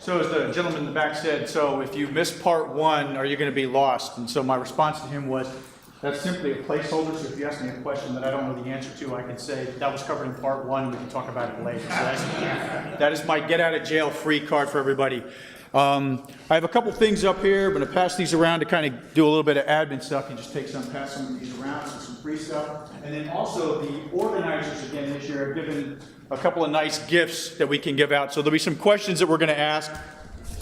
So as the gentleman in the back said, so if you miss part one, are you going to be lost? And so my response to him was, that's simply a placeholder, so if you ask me a question that I don't know the answer to, I can say, that was covered in part one, we can talk about it later. So that is my get out of jail free card for everybody. I have a couple things up here. I'm going to pass these around to kind of do a little bit of admin stuff. You just take some, pass some of these around, so some free stuff. And then also the organizers again this year have given a couple of nice gifts that we can give out. So there'll be some questions that we're going to ask.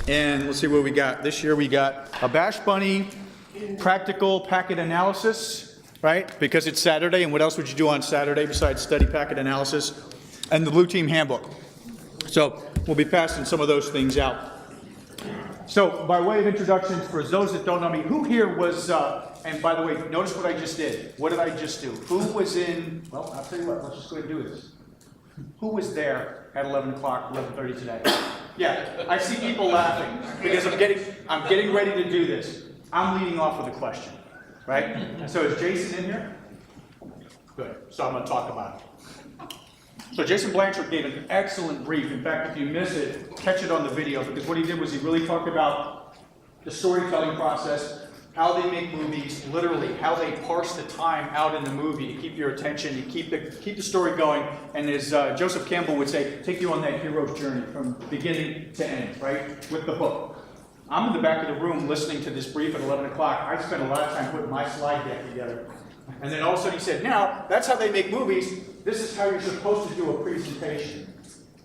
And let's see what we got. This year we got a Bash Bunny practical packet analysis, right? Because it's Saturday, and what else would you do on Saturday besides study packet analysis? And the Blue Team Handbook. So we'll be passing some of those things out. So by way of introduction, for those that don't know me, who here was, and by the way, notice what I just did. What did I just do? Who was in, well, I'll tell you what, let's just go ahead and do this. Who was there at 11 o'clock, 11:30 today? Yeah, I see people laughing because I'm getting ready to do this. I'm leading off with a question, right? So is Jason in here? Good, so I'm going to talk about it. So Jason Blanchard gave an excellent brief. In fact, if you miss it, catch it on the video, because what he did was he really talked about the storytelling process, how they make movies, literally how they parse the time out in the movie to keep your attention, to keep the story going, and as Joseph Campbell would say, take you on that hero's journey from beginning to end, right, with the book. I'm in the back of the room listening to this brief at 11 o'clock. I spent a lot of time putting my slide deck together. And then all of a sudden he said, now, that's how they make movies. This is how you're supposed to do a presentation.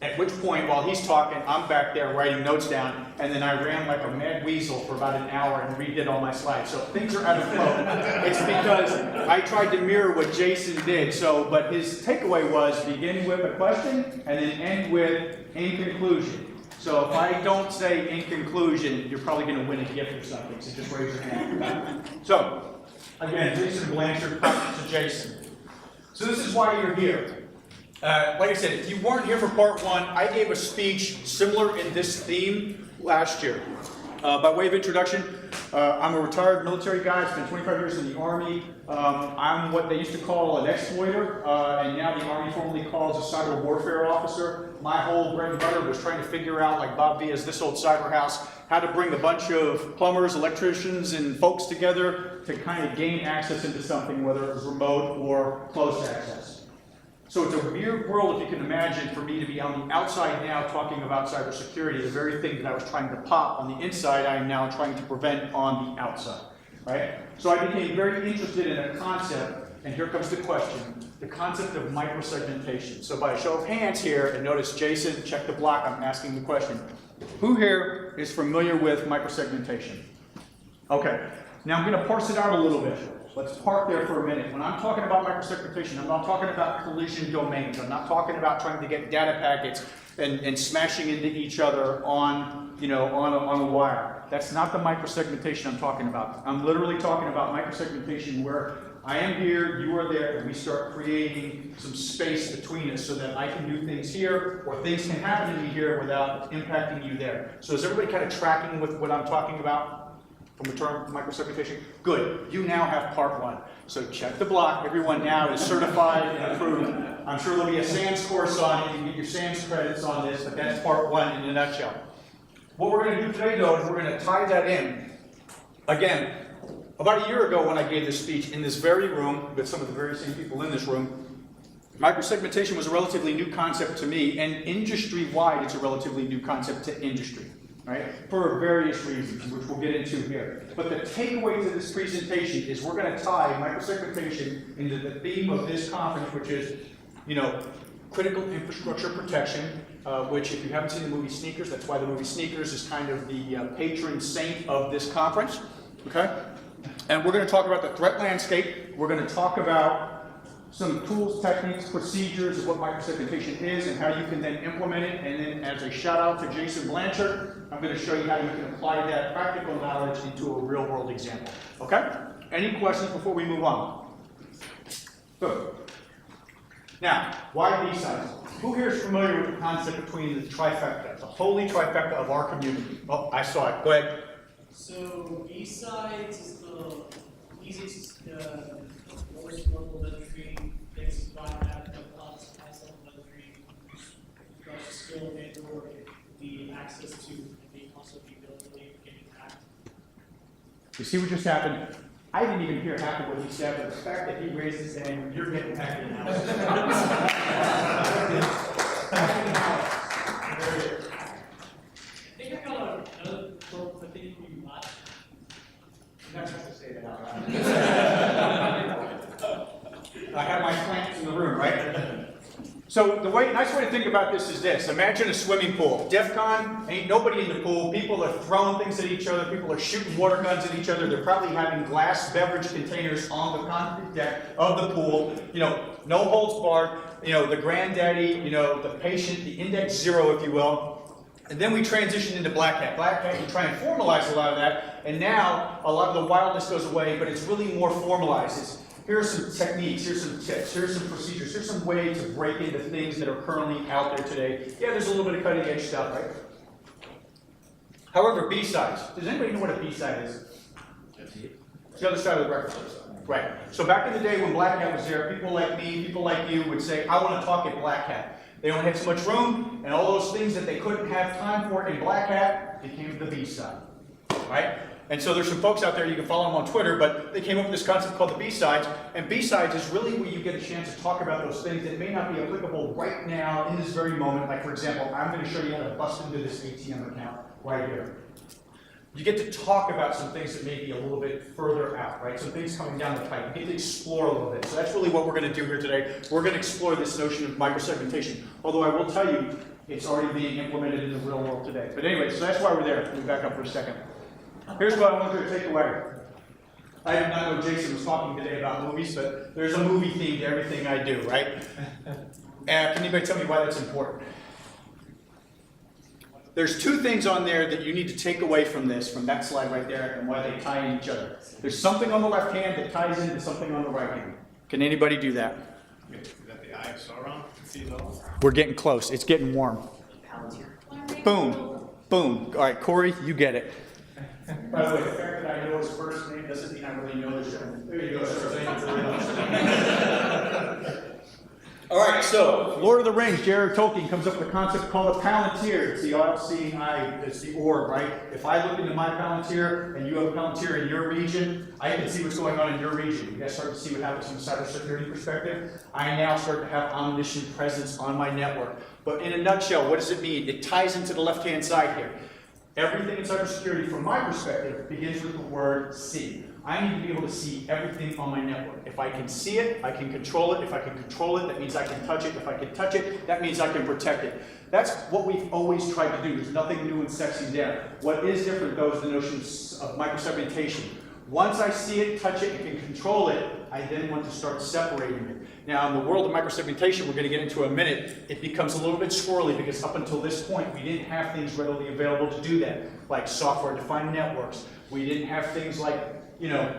At which point, while he's talking, I'm back there writing notes down, and then I ran like a mad weasel for about an hour and redid all my slides. So if things are out of flow, it's because I tried to mirror what Jason did. So, but his takeaway was begin with a question and then end with in conclusion. So if I don't say in conclusion, you're probably going to win a gift or something. So just raise your hand. So again, Jason Blanchard, to Jason. So this is why you're here. Like I said, if you weren't here for part one, I gave a speech similar in this theme last year. By way of introduction, I'm a retired military guy. I spent 25 years in the Army. I'm what they used to call an exploiter, and now the Army formally calls a cyber warfare officer. My whole bread and butter was trying to figure out, like Bob Via's This Old Cyber House, how to bring a bunch of plumbers, electricians, and folks together to kind of gain access into something, whether it was remote or close access. So it's a weird world, if you can imagine, for me to be on the outside now talking about cybersecurity, the very thing that I was trying to pop on the inside, I am now trying to prevent on the outside, right? So I became very interested in a concept, and here comes the question, the concept of microsegmentation. So by a show of hands here, and notice Jason, check the block, I'm asking the question. Who here is familiar with microsegmentation? Okay, now I'm going to parse it out a little bit. Let's park there for a minute. When I'm talking about microsegmentation, I'm not talking about collision domains. I'm not talking about trying to get data packets and smashing into each other on, on a wire. That's not the microsegmentation I'm talking about. I'm literally talking about microsegmentation where I am here, you are there, and we start creating some space between us so that I can do things here, or things can happen to me here without impacting you there. So is everybody kind of tracking with what I'm talking about? From the term microsegmentation? Good. You now have part one. So check the block. Everyone now is certified and approved. I'm sure there'll be a SANS course on it. You can get your SANS credits on this, but that's part one in a nutshell. What we're going to do today, though, is we're going to tie that in. Again, about a year ago when I gave this speech in this very room, with some of the very same people in this room, microsegmentation was a relatively new concept to me, and industry-wide, it's a relatively new concept to industry. Right? For various reasons, which we'll get into here. But the takeaway to this presentation is we're going to tie microsegmentation into the theme of this conference, which is, critical infrastructure protection, which if you haven't seen the movie Sneakers, that's why the movie Sneakers is kind of the patron saint of this conference. Okay? And we're going to talk about the threat landscape. We're going to talk about some tools, techniques, procedures of what microsegmentation is and how you can then implement it. And then as a shout out to Jason Blanchard, I'm going to show you how you can apply that practical knowledge into a real world example. Okay? Any questions before we move on? Good. Now, why BSides? Who here is familiar with the concept between the trifecta, the holy trifecta of our community? Oh, I saw it. Go ahead. So BSides is the easiest, lowest level entry, things about that, the highest level entry, skill and or the access to, and they also the ability to get hacked. You see what just happened? I didn't even hear half of what he said, but the fact that he raised his hand, you're getting hacked in the house. I think I got another short clipping from you last. You're not supposed to say that out loud. I have my plants in the room, right? So the nice way to think about this is this. Imagine a swimming pool. DEF CON, ain't nobody in the pool. People are throwing things at each other. People are shooting water guns at each other. They're probably having glass beverage containers on the concrete deck of the pool. You know, no holds barred. You know, the granddaddy, you know, the patient, the index zero, if you will. And then we transition into Black Hat. Black Hat, you try and formalize a lot of that. And now a lot of the wildness goes away, but it's really more formalized. Here are some techniques, here's some tips, here's some procedures, here's some way to break into things that are currently out there today. Yeah, there's a little bit of cutting edge stuff, right? However, B-sides. Does anybody know what a B-side is? It's the other side of the record. Right. So back in the day when Black Hat was there, people like me, people like you would say, I want to talk at Black Hat. They only had so much room, and all those things that they couldn't have time for in Black Hat became the B-side. Right? And so there's some folks out there, you can follow them on Twitter, but they came up with this concept called the B-sides. And B-sides is really where you get a chance to talk about those things that may not be applicable right now in this very moment. Like, for example, I'm going to show you how to bust into this ATM account right here. You get to talk about some things that may be a little bit further out, right? Some things coming down the pipe. You get to explore a little bit. So that's really what we're going to do here today. We're going to explore this notion of microsegmentation. Although I will tell you, it's already being implemented in the real world today. But anyway, so that's why we're there. Let me back up for a second. Here's what I want you to take away. I did not know Jason was talking today about movies, but there's a movie theme to everything I do, right? Can anybody tell me why that's important? There's two things on there that you need to take away from this, from that slide right there, and why they tie in each other. There's something on the left hand that ties into something on the right hand. Can anybody do that? Is that the eye of Sauron? See those? We're getting close. It's getting warm. Boom. Boom. All right, Corey, you get it. By the way, the fact that I know his first name doesn't mean I really know the show. There you go, sir. Thank you very much. All right, so Lord of the Rings, J.R.R. Tolkien comes up with a concept called a palantir. It's the all-seeing eye, it's the orb, right? If I look into my palantir and you have a palantir in your region, I can see what's going on in your region. You guys start to see what happens from a cybersecurity perspective. I now start to have omniscient presence on my network. But in a nutshell, what does it mean? It ties into the left-hand side here. Everything in cybersecurity, from my perspective, begins with the word see. I need to be able to see everything on my network. If I can see it, I can control it. If I can control it, that means I can touch it. If I can touch it, that means I can protect it. That's what we've always tried to do. There's nothing new and sexy there. What is different, though, is the notion of microsegmentation. Once I see it, touch it, and can control it, I then want to start separating it. Now, in the world of microsegmentation, we're going to get into in a minute, it becomes a little bit squirrely because up until this point, we didn't have things readily available to do that, like software-defined networks. We didn't have things like, you know,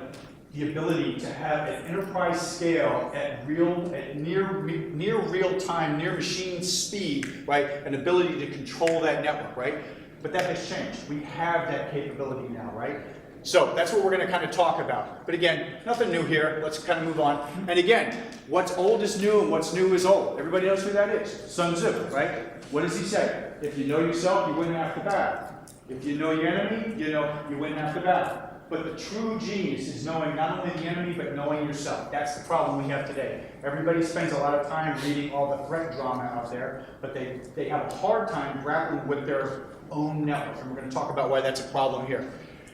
the ability to have an enterprise scale at near real time, near machine speed, right? An ability to control that network, right? But that has changed. We have that capability now, right? So that's what we're going to kind of talk about. But again, nothing new here. Let's kind of move on. And again, what's old is new and what's new is old. Everybody knows who that is. Sun Tzu, right? What does he say? If you know yourself, you win half the battle. If you know your enemy, you win half the battle. But the true genius is knowing not only the enemy, but knowing yourself. That's the problem we have today. Everybody spends a lot of time reading all the threat drama out there, but they have a hard time grappling with their own network. And we're going to talk about why that's a problem here.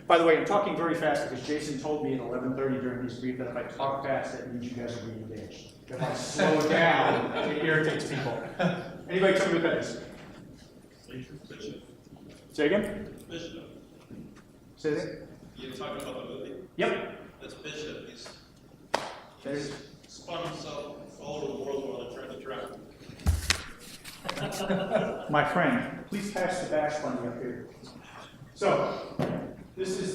By the way, I'm talking very fast because Jason told me at 11:30 during his brief that if I talk fast, that means you guys are being engaged. If I slow down, it irritates people. Anybody tell me what that is? Bishop. Say again? Bishop. Say that? You're talking about the movie? Yep. That's Bishop. He's There's spun himself all over the world while they're trying to track him. my friend. Please pass the bash bunny up here. So, this is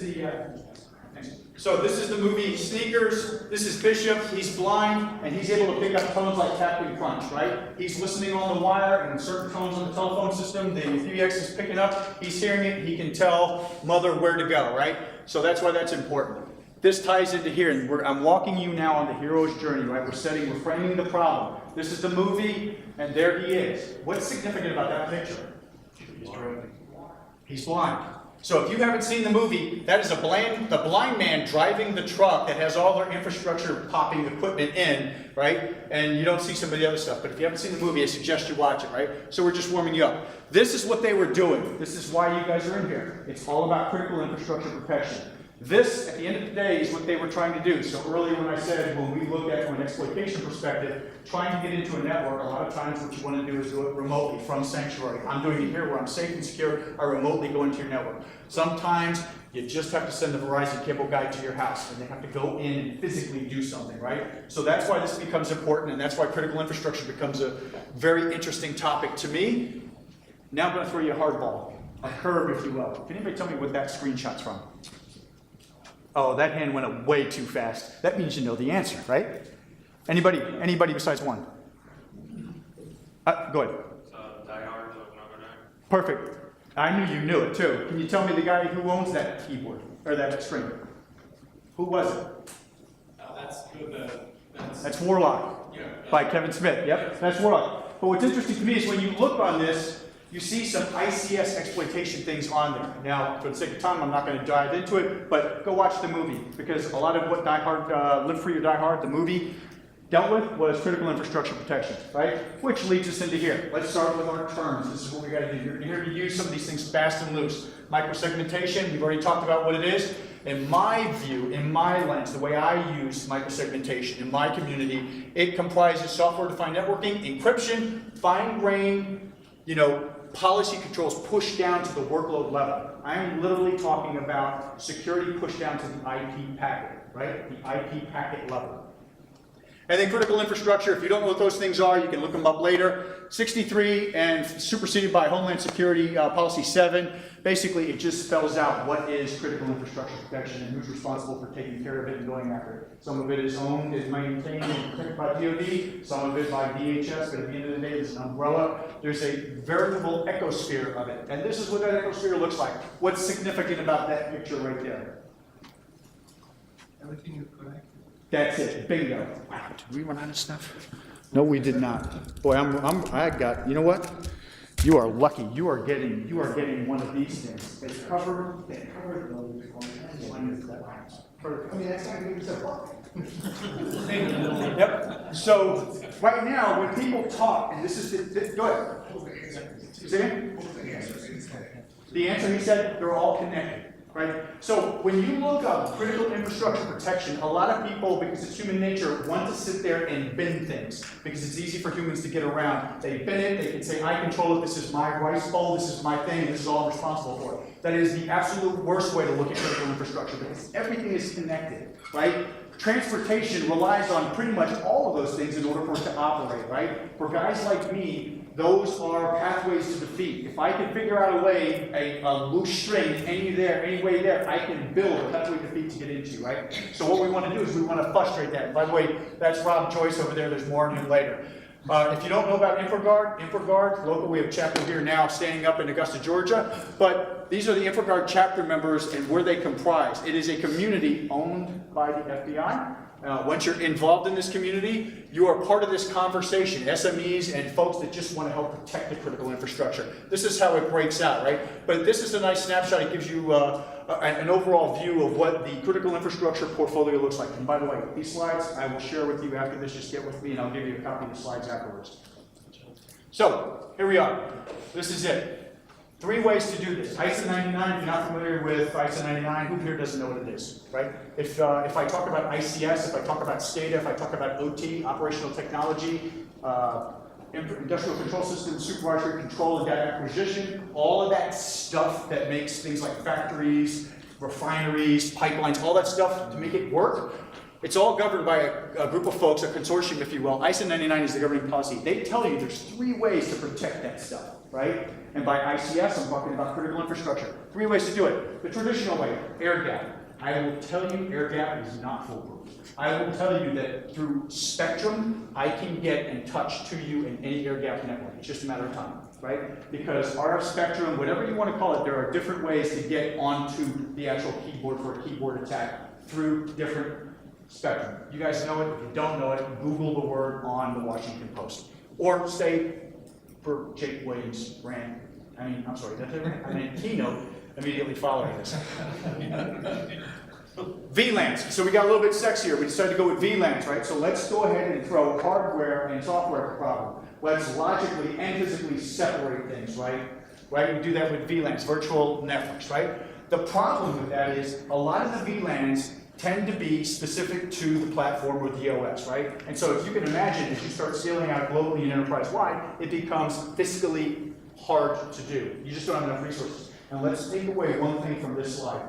the movie Sneakers. This is Bishop. He's blind, and he's able to pick up tones like Captain Crunch, right? He's listening on the wire, and certain tones on the telephone system, the PBX is picking up. He's hearing it. He can tell Mother where to go, right? So that's why that's important. This ties into here, and I'm walking you now on the hero's journey, right? We're framing the problem. This is the movie, and there he is. What's significant about that picture? He's blind. So if you haven't seen the movie, that is the blind man driving the truck that has all their infrastructure popping equipment in, right? And you don't see some of the other stuff. But if you haven't seen the movie, I suggest you watch it, right? So we're just warming you up. This is what they were doing. This is why you guys are in here. It's all about critical infrastructure protection. This, at the end of the day, is what they were trying to do. So earlier when I said, when we look at from an exploitation perspective, trying to get into a network, a lot of times what you want to do is do it remotely from sanctuary. I'm doing it here where I'm safe and secure. I remotely go into your network. Sometimes you just have to send the Verizon cable guy to your house and they have to go in and physically do something, right? So that's why this becomes important, and that's why critical infrastructure becomes a very interesting topic to me. Now I'm going to throw you a hardball, a curve, if you will. Can anybody tell me what that screenshot's from? Oh, that hand went up way too fast. That means you know the answer, right? Anybody besides one? Go ahead. Die Hard of Another Night. Perfect. I knew you knew it too. Can you tell me the guy who owns that keyboard, or that screen? Who was it? That's Warlock, by Kevin Smith. Yep, that's Warlock. But what's interesting to me is when you look on this, you see some ICS exploitation things on there. Now, for the sake of time, I'm not going to dive into it, but go watch the movie, because a lot of what Die Hard, Live Free or Die Hard, the movie, dealt with was critical infrastructure protection, right? Which leads us into here. Let's start with our terms. This is what we got to do. You're here to use some of these things fast and loose. Microsegmentation, we've already talked about what it is. In my view, in my lens, the way I use microsegmentation in my community, it comprises software-defined networking, encryption, fine-grained, policy controls pushed down to the workload level. I'm literally talking about security pushed down to the IP packet, right? The IP packet level. And then critical infrastructure, if you don't know what those things are, you can look them up later. 63 and superseded by Homeland Security Policy 7. Basically, it just spells out what is critical infrastructure protection and who's responsible for taking care of it and going after it. Some of it is owned, is maintained, and protected by DoD. Some of it by DHS, but at the end of the day, it's an umbrella. There's a veritable ecosphere of it. And this is what that ecosphere looks like. What's significant about that picture right there? Everything is correct. That's it. Bingo. Wow, did we run out of stuff? No, we did not. Boy, I got, you know what? You are lucky. You are getting one of these things. They cover the I mean, that's not even a Yep. So right now, when people talk, and this is go ahead. Say again? The answer, he said, they're all connected. Right? So when you look up critical infrastructure protection, a lot of people, because it's human nature, want to sit there and bin things because it's easy for humans to get around. They bin it, they can say, I control it, this is my rice bowl, this is my thing, this is all I'm responsible for. That is the absolute worst way to look at critical infrastructure because everything is connected, right? Transportation relies on pretty much all of those things in order for it to operate, right? For guys like me, those are pathways to defeat. If I can figure out a way, a loose string, any way there, I can build a pathway to defeat to get into, right? So what we want to do is we want to frustrate that. By the way, that's Rob Joyce over there. There's more on him later. If you don't know about InfraGard, local, we have a chapter here now standing up in Augusta, Georgia. But these are the InfraGard chapter members and where they comprise. It is a community owned by the FBI. Once you're involved in this community, you are part of this conversation, SMEs and folks that just want to help protect the critical infrastructure. This is how it breaks out, right? But this is a nice snapshot. It gives you an overall view of what the critical infrastructure portfolio looks like. And by the way, these slides I will share with you after this. Just get with me and I'll give you a copy of the slides afterwards. So, here we are. This is it. 3 ways to do this. ISO 99, if you're not familiar with ISO 99, who here doesn't know what it is, right? If I talk about ICS, if I talk about SCADA, if I talk about OT, operational technology, industrial control systems, supervisory control and data acquisition, all of that stuff that makes things like factories, refineries, pipelines, all that stuff to make it work, it's all governed by a group of folks, a consortium, if you will. ISO 99 is the governing policy. They tell you there's 3 ways to protect that stuff, right? And by ICS, I'm talking about critical infrastructure. 3 ways to do it. The traditional way, air gap. I will tell you air gap is not foolproof. I will tell you that through spectrum, I can get and touch to you in any air gap network. It's just a matter of time, right? Because RF spectrum, whatever you want to call it, there are different ways to get onto the actual keyboard for a keyboard attack through different spectrum. You guys know it. If you don't know it, Google the word on the Washington Post. Or say, for Jake Williams' brand, I'm sorry, did I say it right? I mean, keynote immediately following this. VLANs. So we got a little bit sexier. We decided to go with VLANs, right? So let's go ahead and throw hardware and software at the problem. Let's logically and physically separate things, right? Right? We do that with VLANs, virtual networks, right? The problem with that is a lot of the VLANs tend to be specific to the platform or the OS, right? And so if you can imagine, as you start scaling out globally and enterprise-wide, it becomes fiscally hard to do. You just don't have enough resources. And let's take away one thing from this slide.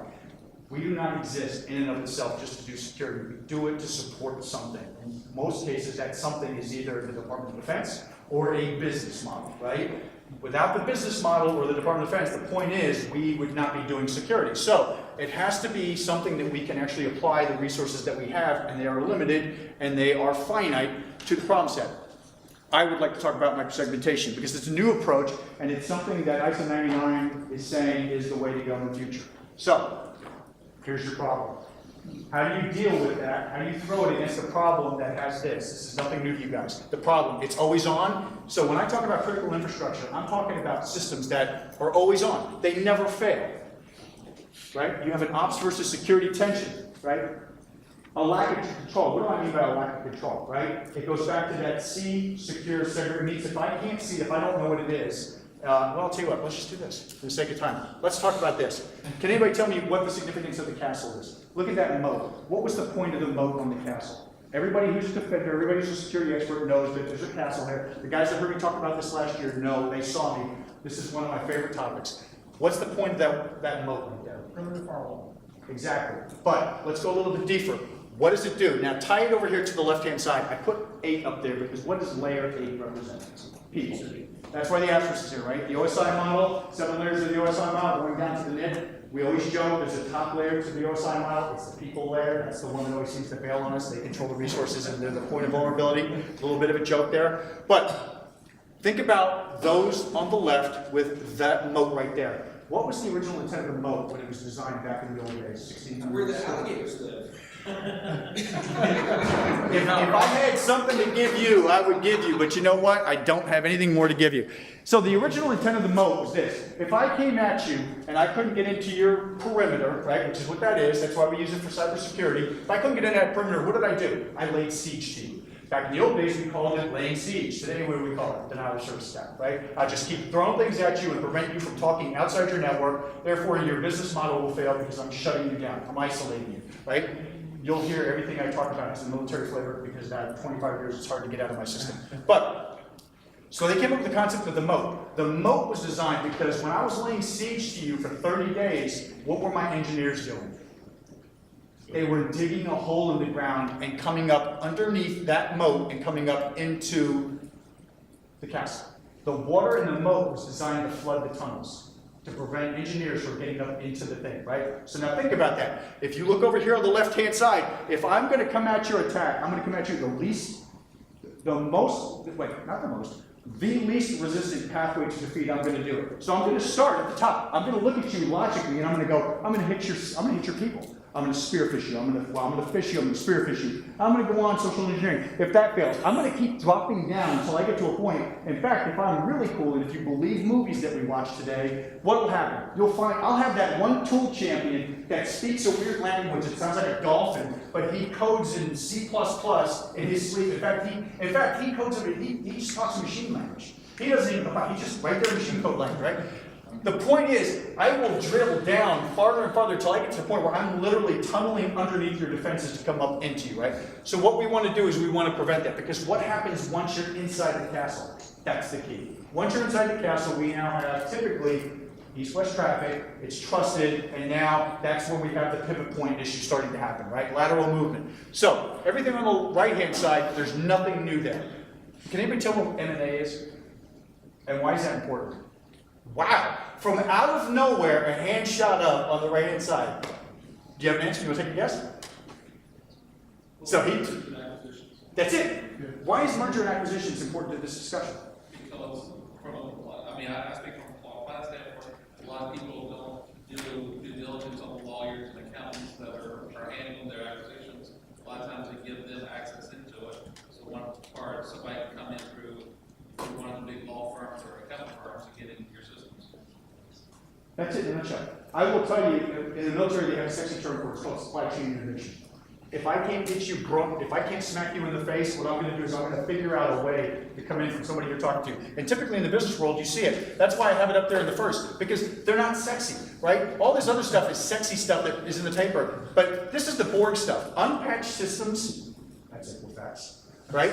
We do not exist in and of itself just to do security. We do it to support something. In most cases, that something is either the Department of Defense or a business model, right? Without the business model or the Department of Defense, the point is we would not be doing security. So it has to be something that we can actually apply the resources that we have, and they are limited and they are finite to the problem set. I would like to talk about microsegmentation because it's a new approach and it's something that ISO 99 is saying is the way to go in the future. So here's your problem. How do you deal with that? How do you throw it against a problem that has this? This is nothing new to you guys. The problem, it's always on. So when I talk about critical infrastructure, I'm talking about systems that are always on. They never fail, right? You have an ops versus security tension, right? A lack of control. What do I mean by a lack of control, right? It goes back to that C, secure, segregate means if I can't see, if I don't know what it is, well, I'll tell you what, let's just do this for the sake of time. Let's talk about this. Can anybody tell me what the significance of the castle is? Look at that moat. What was the point of the moat on the castle? Everybody who's a defender, everybody who's a security expert knows that there's a castle here. The guys that heard me talk about this last year know, they saw me. This is one of my favorite topics. What's the point of that moat right there? Perimeter firewall. Exactly. But let's go a little bit deeper. What does it do? Now tie it over here to the left-hand side. I put 8 up there because what does layer 8 represent? People. That's why the asterisk is here, right? The OSI model, 7 layers of the OSI model going down to the NIT. We always joke there's a top layer to the OSI model. It's the people layer. That's the one that always seems to fail on us. They control the resources and they're the point of vulnerability. A little bit of a joke there. But think about those on the left with that moat right there. What was the original intent of the moat when it was designed back in the old days, 1600s? Where the alligators live. If I had something to give you, I would give you, but you know what? I don't have anything more to give you. So the original intent of the moat was this. If I came at you and I couldn't get into your perimeter, right, which is what that is, that's why we use it for cybersecurity. If I couldn't get in that perimeter, what did I do? I laid siege to you. Back in the old days, we called it laying siege. Today, what do we call it? Denial of service attack, right? I just keep throwing things at you and prevent you from talking outside your network. Therefore, your business model will fail because I'm shutting you down. I'm isolating you, right? You'll hear everything I talk about is a military flavor because that 25 years it's hard to get out of my system. But, so they came up with the concept of the moat. The moat was designed because when I was laying siege to you for 30 days, what were my engineers doing? They were digging a hole in the ground and coming up underneath that moat and coming up into the castle. The water in the moat was designed to flood the tunnels, to prevent engineers from getting up into the thing, right? So now think about that. If you look over here on the left-hand side, if I'm going to come at your attack, I'm going to come at you the least resistant pathway to defeat, I'm going to do it. So I'm going to start at the top. I'm going to look at you logically, and I'm going to go, I'm going to hit your people. I'm going to spearfish you. I'm going to fish you. I'm going to spearfish you. I'm going to go on social engineering. If that fails, I'm going to keep dropping down until I get to a point. In fact, if I'm really cool, and if you believe movies that we watch today, what will happen? You'll find I'll have that one tool champion that speaks a weird language. It sounds like a dolphin, but he codes in C++ in his sleep. In fact, he codes it. He just talks machine language. He doesn't even know. He just right there machine code language, right? The point is, I will drill down farther and farther until I get to the point where I'm literally tunneling underneath your defenses to come up into you, right? So what we want to do is we want to prevent that, because what happens once you're inside the castle? That's the key. Once you're inside the castle, we now have typically east-west traffic, it's trusted, and now that's when we have the pivot point issue starting to happen, right? Lateral movement. So everything on the right-hand side, there's nothing new there. Can anybody tell what M&A is? And why is that important? Wow, from out of nowhere, a hand shot up on the right-hand side. Do you have an answer? You want to take a guess? So that's it. Why is merger and acquisitions important to this discussion? Because I speak from a law standpoint, a lot of people don't do due diligence on the lawyers and accountants that are handling their acquisitions. A lot of times they give them access into it. So one part, somebody can come in through one of the big law firms or accounting firms and get into your systems. That's it in a nutshell. I will tell you, in the military, they have a sexy term for it. It's called supply chain innovation. If I can't get you broke, if I can't smack you in the face, what I'm going to do is I'm going to figure out a way to come in from somebody you're talking to. And typically in the business world, you see it. That's why I have it up there in the first, because they're not sexy, right? All this other stuff is sexy stuff that is in the paper. But this is the boring stuff. Unpatched systems, that's Equifax. Right?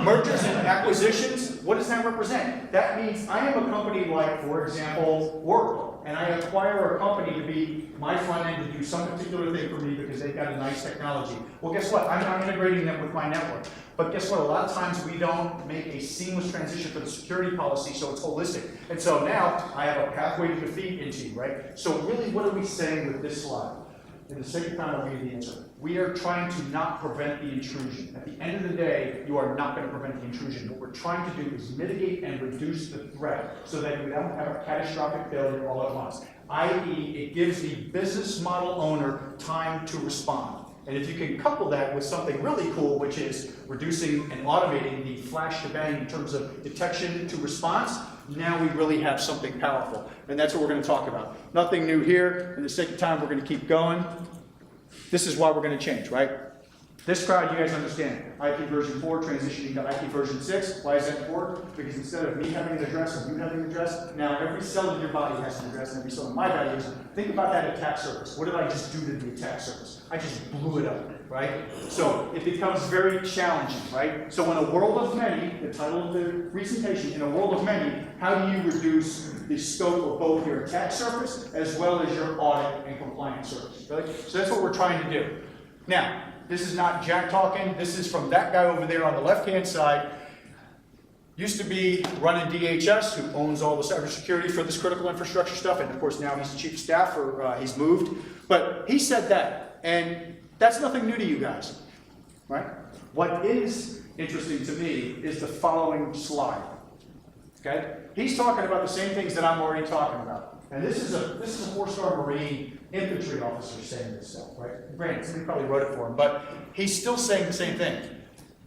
Mergers and acquisitions, what does that represent? That means I am a company like, for example, Oracle, and I acquire a company to be my front end to do some particular thing for me because they've got a nice technology. Well, guess what? I'm not integrating them with my network. But guess what? A lot of times we don't make a seamless transition for the security policy so it's holistic. And so now I have a pathway to defeat into, right? So really, what are we saying with this slide? In the second time, I'll give you the answer. We are trying to not prevent the intrusion. At the end of the day, you are not going to prevent the intrusion. What we're trying to do is mitigate and reduce the threat so that you don't have a catastrophic failure all at once. I.e., it gives the business model owner time to respond. And if you can couple that with something really cool, which is reducing and automating the flash to bang in terms of detection to response, now we really have something powerful. And that's what we're going to talk about. Nothing new here. In the sake of time, we're going to keep going. This is why we're going to change, right? This crowd, you guys understand. IP version 4 transitioning to IP version 6. Why is that important? Because instead of me having an address and you having an address, now every cell in your body has an address and every cell in my body has. Think about that attack surface. What did I just do to the attack surface? I just blew it up, right? So it becomes very challenging, right? So in a world of many, the title of the presentation, in a world of many, how do you reduce the scope of both your attack surface as well as your audit and compliance surface, right? So that's what we're trying to do. Now, this is not Jack talking. This is from that guy over there on the left-hand side. Used to be running DHS, who owns all the cybersecurity for this critical infrastructure stuff, and of course now he's the chief of staff, or he's moved. But he said that, and that's nothing new to you guys, right? What is interesting to me is the following slide. Okay, he's talking about the same things that I'm already talking about. And this is a 4-star Marine infantry officer saying this stuff, right? Granted, somebody probably wrote it for him, but he's still saying the same thing.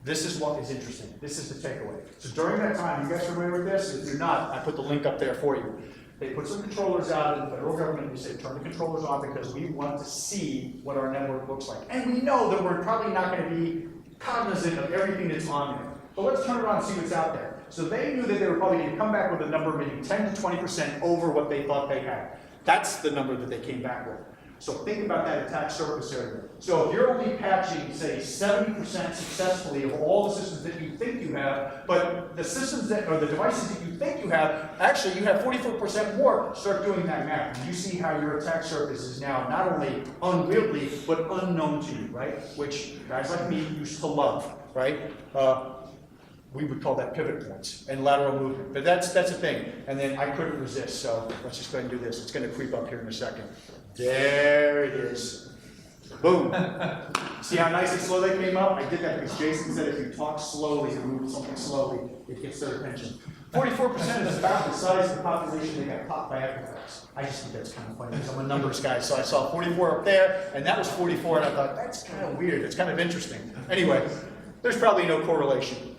This is what is interesting. This is the takeaway. So during that time, you guys familiar with this? If you're not, I put the link up there for you. They put some controllers out in the federal government. They say, turn the controllers on because we want to see what our network looks like. And we know that we're probably not going to be cognizant of everything that's on there. But let's turn it on and see what's out there. So they knew that they were probably going to come back with a number maybe 10 to 20% over what they thought they had. That's the number that they came back with. So think about that attack surface area. So if you're only patching, say, 70% successfully of all the systems that you think you have, but the systems that, or the devices that you think you have, actually you have 44% more, start doing that math. And you see how your attack surface is now not only unwieldy, but unknown to you, right? Which guys like me used to love, right? We would call that pivot points and lateral movement. But that's a thing. And then I couldn't resist, so let's just go ahead and do this. It's going to creep up here in a second. There it is. Boom. See how nice and slow that came up? I did that because Jason said if you talk slowly and move something slowly, it gets their attention. 44% is about the size of the population that got popped by Equifax. I just think that's kind of funny because I'm a numbers guy. So I saw 44 up there, and that was 44, and I thought, that's kind of weird. It's kind of interesting. Anyway, there's probably no correlation.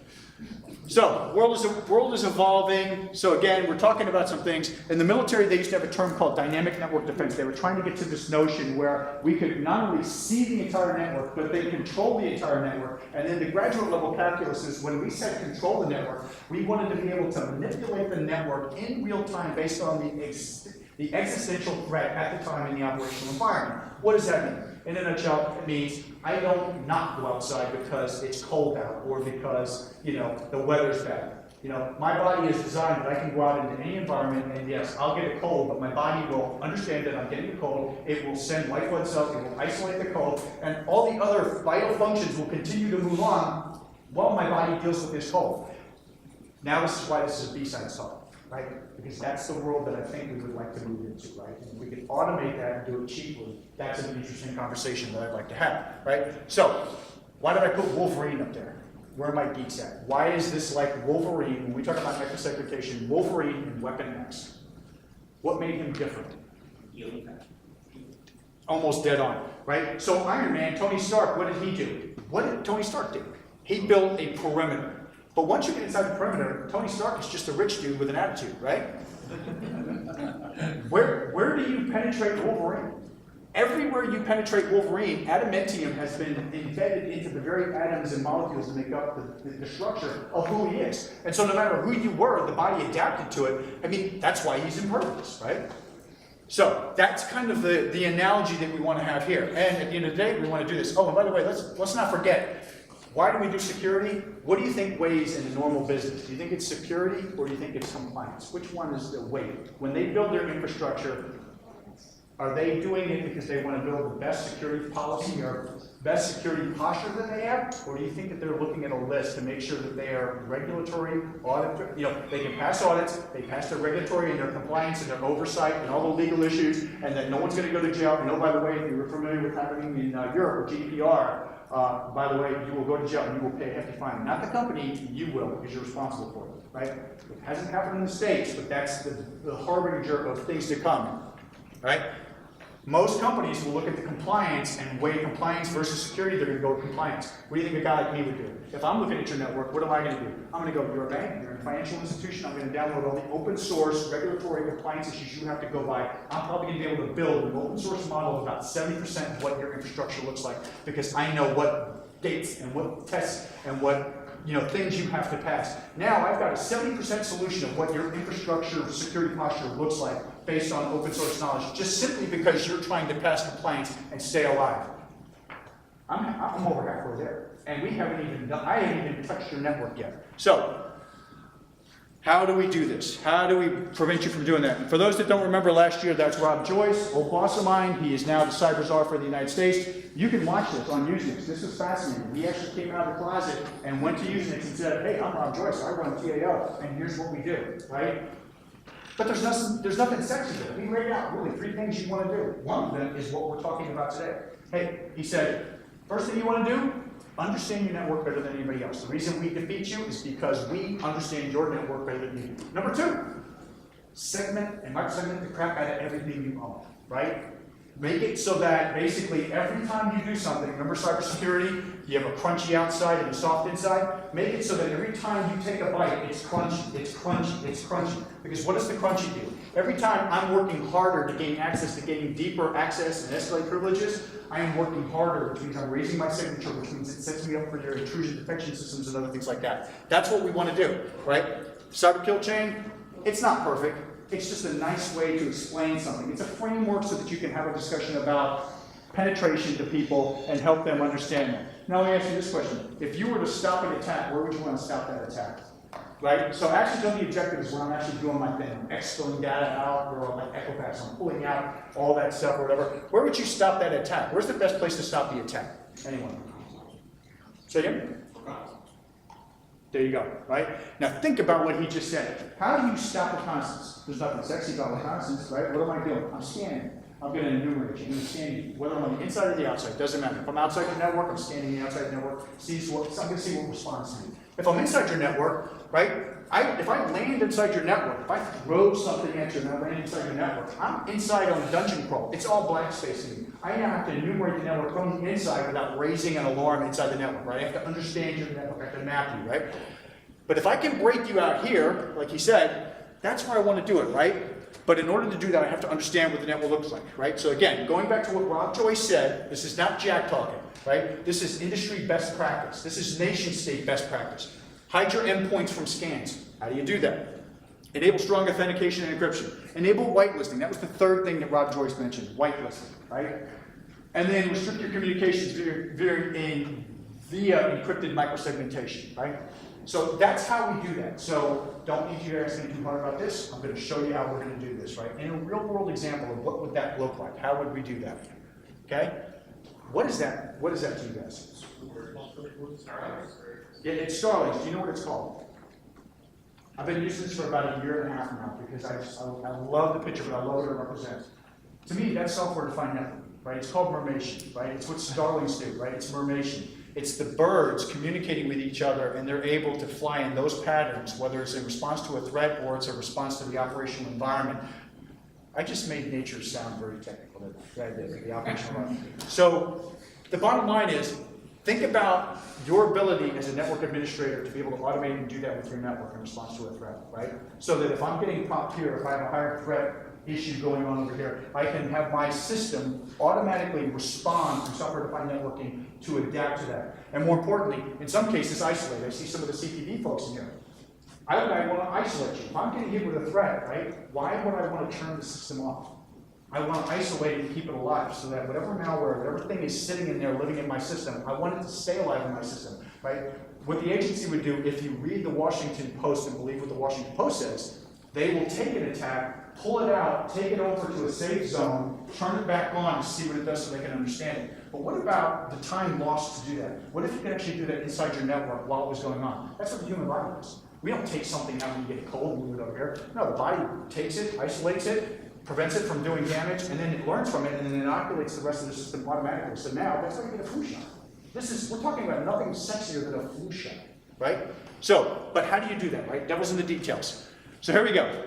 So, world is evolving. So again, we're talking about some things. In the military, they used to have a term called dynamic network defense. They were trying to get to this notion where we could not only see the entire network, but then control the entire network. And then the graduate level calculus is when we said control the network, we wanted to be able to manipulate the network in real time based on the existential threat at the time in the operational environment. What does that mean? In a nutshell, it means I don't not go outside because it's cold out or because, the weather's bad. My body is designed that I can go out into any environment and yes, I'll get a cold, but my body will understand that I'm getting a cold. It will send white blood cells, it will isolate the cold, and all the other vital functions will continue to move on while my body deals with this cold. Now this is why this is a BSides talk, right? Because that's the world that I think we would like to move into, right? And if we can automate that and do it cheaply, that's an interesting conversation that I'd like to have, right? So, why did I put Wolverine up there? Where are my geeks at? Why is this like Wolverine, when we talk about microsegmentation, Wolverine in Weapon X? What made him different? Almost dead on, right? So Iron Man, Tony Stark, what did he do? What did Tony Stark do? He built a perimeter. But once you get inside the perimeter, Tony Stark is just a rich dude with an attitude, right? Where do you penetrate Wolverine? Everywhere you penetrate Wolverine, adamantium has been embedded into the very atoms and molecules that make up the structure of who he is. And so no matter who you were, the body adapted to it. I mean, that's why he's impervious, right? So that's kind of the analogy that we want to have here. And at the end of the day, we want to do this. Oh, and by the way, let's not forget, why do we do security? What do you think weighs in a normal business? Do you think it's security or do you think it's compliance? Which one is the weight? When they build their infrastructure, are they doing it because they want to build the best security policy or best security posture that they have? Or do you think that they're looking at a list to make sure that they are regulatory, audit, they can pass audits, they pass their regulatory and their compliance and their oversight and all the legal issues, and that no one's going to go to jail. And oh, by the way, if you're familiar with happening in Europe with GDPR, by the way, you will go to jail and you will pay a hefty fine. Not the company, you will, because you're responsible for it, right? It hasn't happened in the States, but that's the harbinger of things to come, right? Most companies will look at the compliance and weigh compliance versus security. They're going to go with compliance. What do you think a guy like me would do? If I'm looking at your network, what am I going to do? I'm going to go, you're a bank, you're a financial institution, I'm going to download all the open source regulatory compliance issues you have to go by. I'm probably going to be able to build an open source model of about 70% of what your infrastructure looks like, because I know what dates and what tests and what things you have to pass. Now I've got a 70% solution of what your infrastructure security posture looks like based on open source knowledge, just simply because you're trying to pass compliance and stay alive. I'm over halfway there. And we haven't even done, I haven't even touched your network yet. So, how do we do this? How do we prevent you from doing that? And for those that don't remember last year, that's Rob Joyce, old boss of mine. He is now the cyber czar for the United States. You can watch this on Usenix. This is fascinating. He actually came out of the closet and went to Usenix and said, hey, I'm Rob Joyce, I run TAO, and here's what we do, right? But there's nothing sexy there. He laid out really 3 things you want to do. One of them is what we're talking about today. Hey, he said, first thing you want to do, understand your network better than anybody else. The reason we defeat you is because we understand your network better than you. Number 2, segment and microsegment the crap out of everything you own, right? Make it so that basically every time you do something, remember cybersecurity, you have a crunchy outside and a soft inside? Make it so that every time you take a bite, it's crunchy, it's crunchy, it's crunchy. Because what does the crunchy do? Every time I'm working harder to gain access to gaining deeper access and escalate privileges, I am working harder, which means I'm raising my signature, which means it sets me up for your intrusion detection systems and other things like that. That's what we want to do, right? Cyber kill chain, it's not perfect. It's just a nice way to explain something. It's a framework so that you can have a discussion about penetration to people and help them understand that. Now let me ask you this question. If you were to stop an attack, where would you want to stop that attack? Right? So accidental objective is when I'm actually doing my thing. I'm exfilling data out, or like Equifax, I'm pulling out all that stuff or whatever. Where would you stop that attack? Where's the best place to stop the attack? Anyone? Say again? There you go, right? Now think about what he just said. How do you stop reconnaissance? There's nothing sexy about reconnaissance, right? What am I doing? I'm scanning. I'm going to enumerate you. I'm scanning you. Whether I'm on the inside or the outside, doesn't matter. If I'm outside your network, I'm scanning the outside network. I'm going to see what responds to me. If I'm inside your network, right? If I land inside your network, if I throw something at you and I land inside your network, I'm inside on the dungeon crawl. It's all black spacing. I now have to enumerate the network from the inside without raising an alarm inside the network, right? I have to understand your network. I have to map you, right? But if I can break you out here, like he said, that's where I want to do it, right? But in order to do that, I have to understand what the network looks like, right? So again, going back to what Rob Joyce said, this is not Jack talking, right? This is industry best practice. This is nation state best practice. Hide your endpoints from scans. How do you do that? Enable strong authentication and encryption. Enable whitelisting. That was the 3rd thing that Rob Joyce mentioned, whitelisting, right? And then restrict your communications via encrypted microsegmentation, right? So that's how we do that. So don't need you to ask me too hard about this. I'm going to show you how we're going to do this, right? In a real world example of what would that look like? How would we do that? Okay? What is that? What is that to you guys? Yeah, it's Starlink. Do you know what it's called? I've been using this for about 1.5 years now because I love the picture, but I love what it represents. To me, that's software-defined network, right? It's called mermation, right? It's what Starlinks do, right? It's mermation. It's the birds communicating with each other, and they're able to fly in those patterns, whether it's a response to a threat or it's a response to the operational environment. I just made nature sound very technical, the operational environment. So the bottom line is, think about your ability as a network administrator to be able to automate and do that with your network in response to a threat, right? So that if I'm getting popped here, if I have a higher threat issue going on over here. I can have my system automatically respond through software-defined networking to adapt to that. And more importantly, in some cases, isolate. I see some of the CTV folks in here. I want to isolate you. If I'm getting hit with a threat, right, why would I want to turn the system off? I want to isolate it and keep it alive so that whatever malware, whatever thing is sitting in there living in my system, I want it to stay alive in my system, right? What the agency would do, if you read the Washington Post and believe what the Washington Post says, they will take an attack, pull it out, take it over to a safe zone, turn it back on to see what it does so they can understand it. But what about the time lost to do that? What if you could actually do that inside your network while it was going on? That's what the human body does. We don't take something out when you get cold and move it over here. No, the body takes it, isolates it, prevents it from doing damage, and then it learns from it and then inoculates the rest of the system automatically. So now, that's how you get a flu shot. We're talking about nothing sexier than a flu shot, right? So, but how do you do that, right? Devil's in the details. So here we go.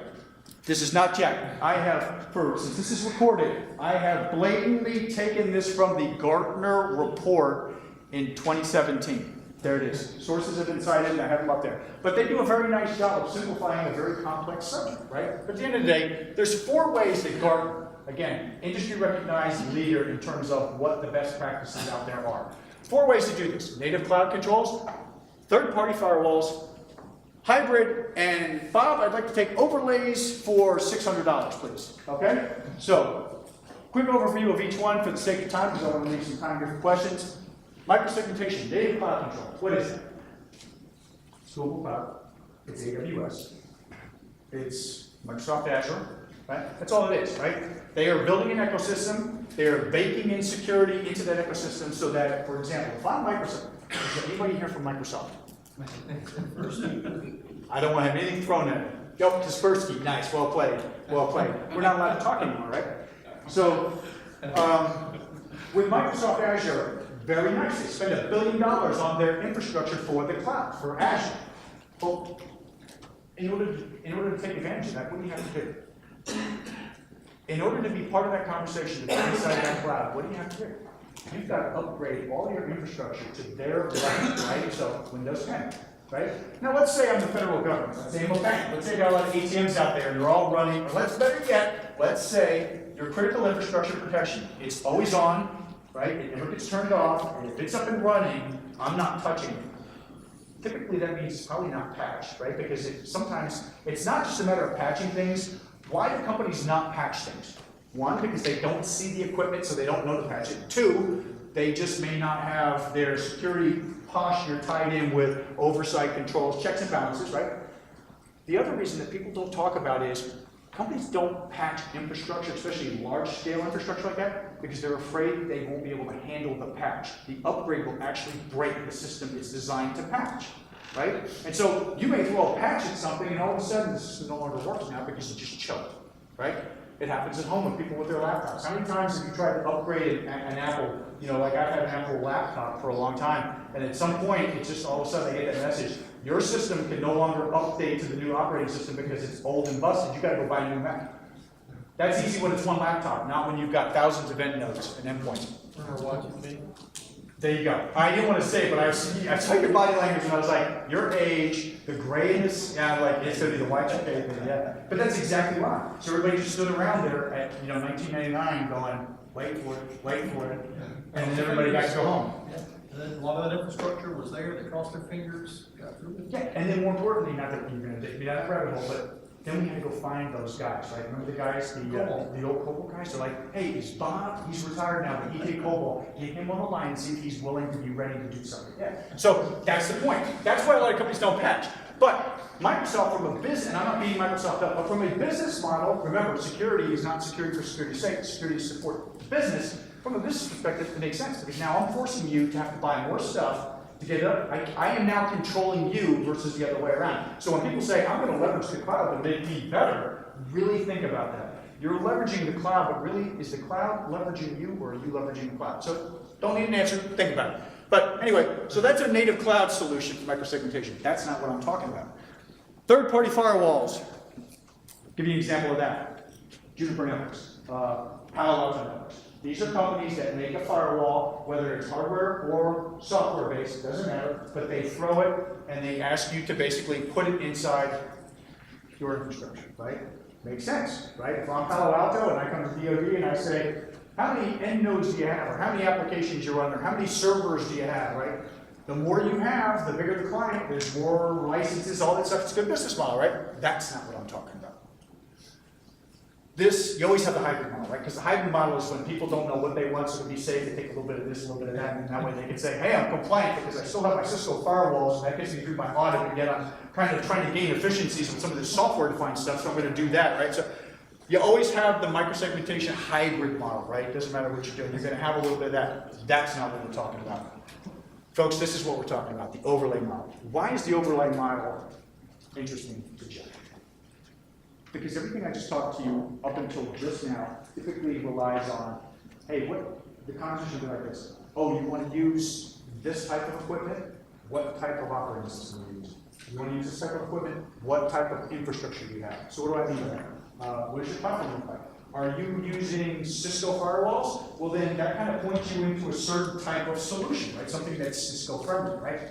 This is not Jack. I have, since this is recorded, I have blatantly taken this from the Gartner report in 2017. There it is. Sources have been cited, and I have them up there. But they do a very nice job of simplifying a very complex subject, right? But at the end of the day, there's 4 ways that Gartner, again, industry recognized leader in terms of what the best practices out there are. 4 ways to do this. Native cloud controls, third-party firewalls, hybrid, and Bob, I'd like to take overlays for $600, please. Okay? So, quick overview of each one for the sake of time, because I want to leave some time here for questions. Microsegmentation, native cloud control. What is it? It's Google Cloud. It's AWS. It's Microsoft Azure. Right? That's all it is, right? They are building an ecosystem. They are baking in security into that ecosystem so that, for example, if I'm Microsoft, is there anybody here from Microsoft? I don't want to have anything thrown at it. Yo, Kaspersky, nice, well played, well played. We're not allowed to talk anymore, right? So, with Microsoft Azure, very nice. They spend $1 billion on their infrastructure for the cloud, for Azure. Well, in order to take advantage of that, what do you have to do? In order to be part of that conversation, to be inside that cloud, what do you have to do? You've got to upgrade all your infrastructure to their level, right? So Windows 10, right? Now let's say I'm the federal government. Let's say I'm a bank. Let's say I got a lot of ATMs out there and they're all running. Or better yet, let's say your critical infrastructure protection. It's always on. Right? It never gets turned off, and if it's up and running, I'm not touching it. Typically, that means it's probably not patched, right? Because sometimes it's not just a matter of patching things. Why do companies not patch things? 1, because they don't see the equipment, so they don't know to patch it. 2, they just may not have their security posture tied in with oversight controls, checks and balances, right? The other reason that people don't talk about is companies don't patch infrastructure, especially large-scale infrastructure like that, because they're afraid they won't be able to handle the patch. The upgrade will actually break the system it's designed to patch, right? And so you may throw a patch at something, and all of a sudden the system no longer works now because it just choked, right? It happens at home with people with their laptops. How many times have you tried to upgrade an Apple, like I've had an Apple laptop for a long time, and at some point, it's just all of a sudden they get that message, your system can no longer update to the new operating system because it's old and busted. You got to go buy a new Mac. That's easy when it's one laptop, not when you've got thousands of endnotes and endpoints. There you go. I didn't want to say it, but I saw your body language and I was like, your age, the grayness, it's going to be the Y2K thing, yeah. But that's exactly why. So everybody just stood around there at 1999 going, wait for it, and then everybody got to go home. Yeah. And then a lot of that infrastructure was there, they crossed their fingers, got through it. Yeah, and then more importantly, not that you're going to take me down that rabbit hole, but then we had to go find those guys, right? Remember the guys, the old COBOL guys? They're like, hey, is Bob, he's retired now, but he did COBOL. Get him on the line and see if he's willing to be ready to do something. Yeah. So that's the point. That's why a lot of companies don't patch. But Microsoft, from a business, and I'm not beating Microsoft up, but from a business model, remember, security is not security for security's sake, security to support business. From a business perspective, it makes sense, because now I'm forcing you to have to buy more stuff to get it up. I am now controlling you versus the other way around. So when people say, I'm going to leverage the cloud to make me better, really think about that. You're leveraging the cloud, but really, is the cloud leveraging you, or are you leveraging the cloud? So don't need an answer, think about it. But anyway, so that's a native cloud solution for microsegmentation. That's not what I'm talking about. Third-party firewalls. Give you an example of that. Juniper Networks, Palo Alto Networks. These are companies that make a firewall, whether it's hardware or software-based, it doesn't matter, but they throw it and they ask you to basically put it inside your infrastructure, right? Makes sense, right? If I'm Palo Alto and I come to DoD and I say, how many end nodes do you have, or how many applications you run, or how many servers do you have, right? The more you have, the bigger the client, there's more licenses, all that stuff. It's a good business model, right? That's not what I'm talking about. This, you always have the hybrid model, right? Because the hybrid model is when people don't know what they want, so to be safe, they take a little bit of this, a little bit of that, and that way they can say, hey, I'm compliant because I still have my Cisco firewalls, and that gets me through my audit, and yet I'm kind of trying to gain efficiencies with some of this software-defined stuff, so I'm going to do that, right? So you always have the microsegmentation hybrid model, right? It doesn't matter what you're doing, you're going to have a little bit of that. That's not what we're talking about. Folks, this is what we're talking about, the overlay model. Why is the overlay model interesting to Jeff? Because everything I just talked to you up until just now typically relies on, hey, what the conversation would be like this. Oh, you want to use this type of equipment? What type of operating system do you use? You want to use this type of equipment? What type of infrastructure do you have? So what do I mean by that? What does your platform look like? Are you using Cisco firewalls? Well, then that kind of points you into a certain type of solution, right? Something that's Cisco friendly, right?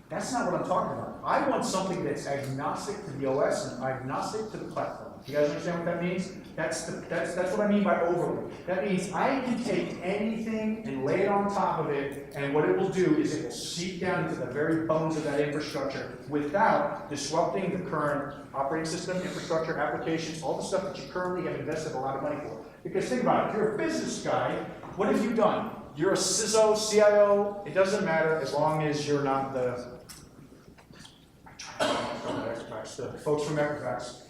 That's not what I'm talking about. I want something that's agnostic to the OS and agnostic to the platform. You guys understand what that means? That's what I mean by overlay. That means I can take anything and lay it on top of it, and what it will do is it will seep down into the very bones of that infrastructure without disrupting the current operating system, infrastructure, applications, all the stuff that you currently have invested a lot of money for. Because think about it, if you're a business guy, what have you done? You're a CISO, CIO, it doesn't matter as long as you're not the folks from Equifax.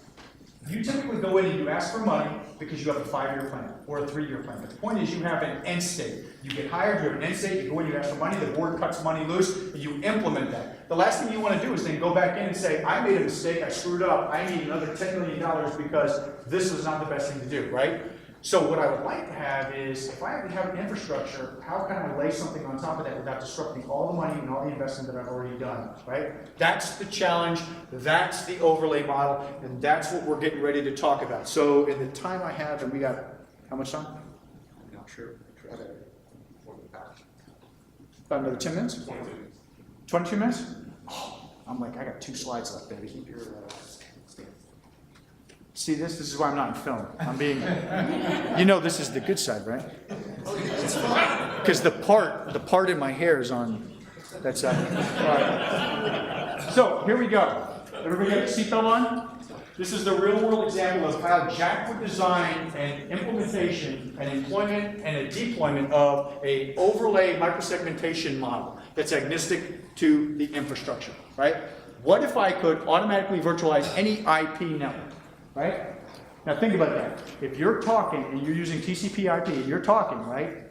You typically go in and you ask for money because you have a 5-year plan or a 3-year plan. But the point is you have an end state. You get hired, you have an end state, you go in, you ask for money, the board cuts money loose, and you implement that. The last thing you want to do is then go back in and say, I made a mistake, I screwed up, I need another $10 million because this was not the best thing to do, right? So what I would like to have is, if I have an infrastructure, how can I lay something on top of that without disrupting all the money and all the investment that I've already done, right? That's the challenge, that's the overlay model, and that's what we're getting ready to talk about. So in the time I have, and we got, how much time? I'm not sure. About another 10 minutes? 22 minutes? Oh, I'm like, I got 2 slides left, baby. Keep your See this? This is why I'm not in film. I'm being, you know, this is the good side, right? Because the part in my hair is on that side. All right. So here we go. Everybody got the seatbelt on? This is the real world example of how Jack would design an implementation, an employment, and a deployment of a overlay microsegmentation model that's agnostic to the infrastructure, right? What if I could automatically virtualize any IP network? Right? Now think about that. If you're talking and you're using TCP IP and you're talking, right?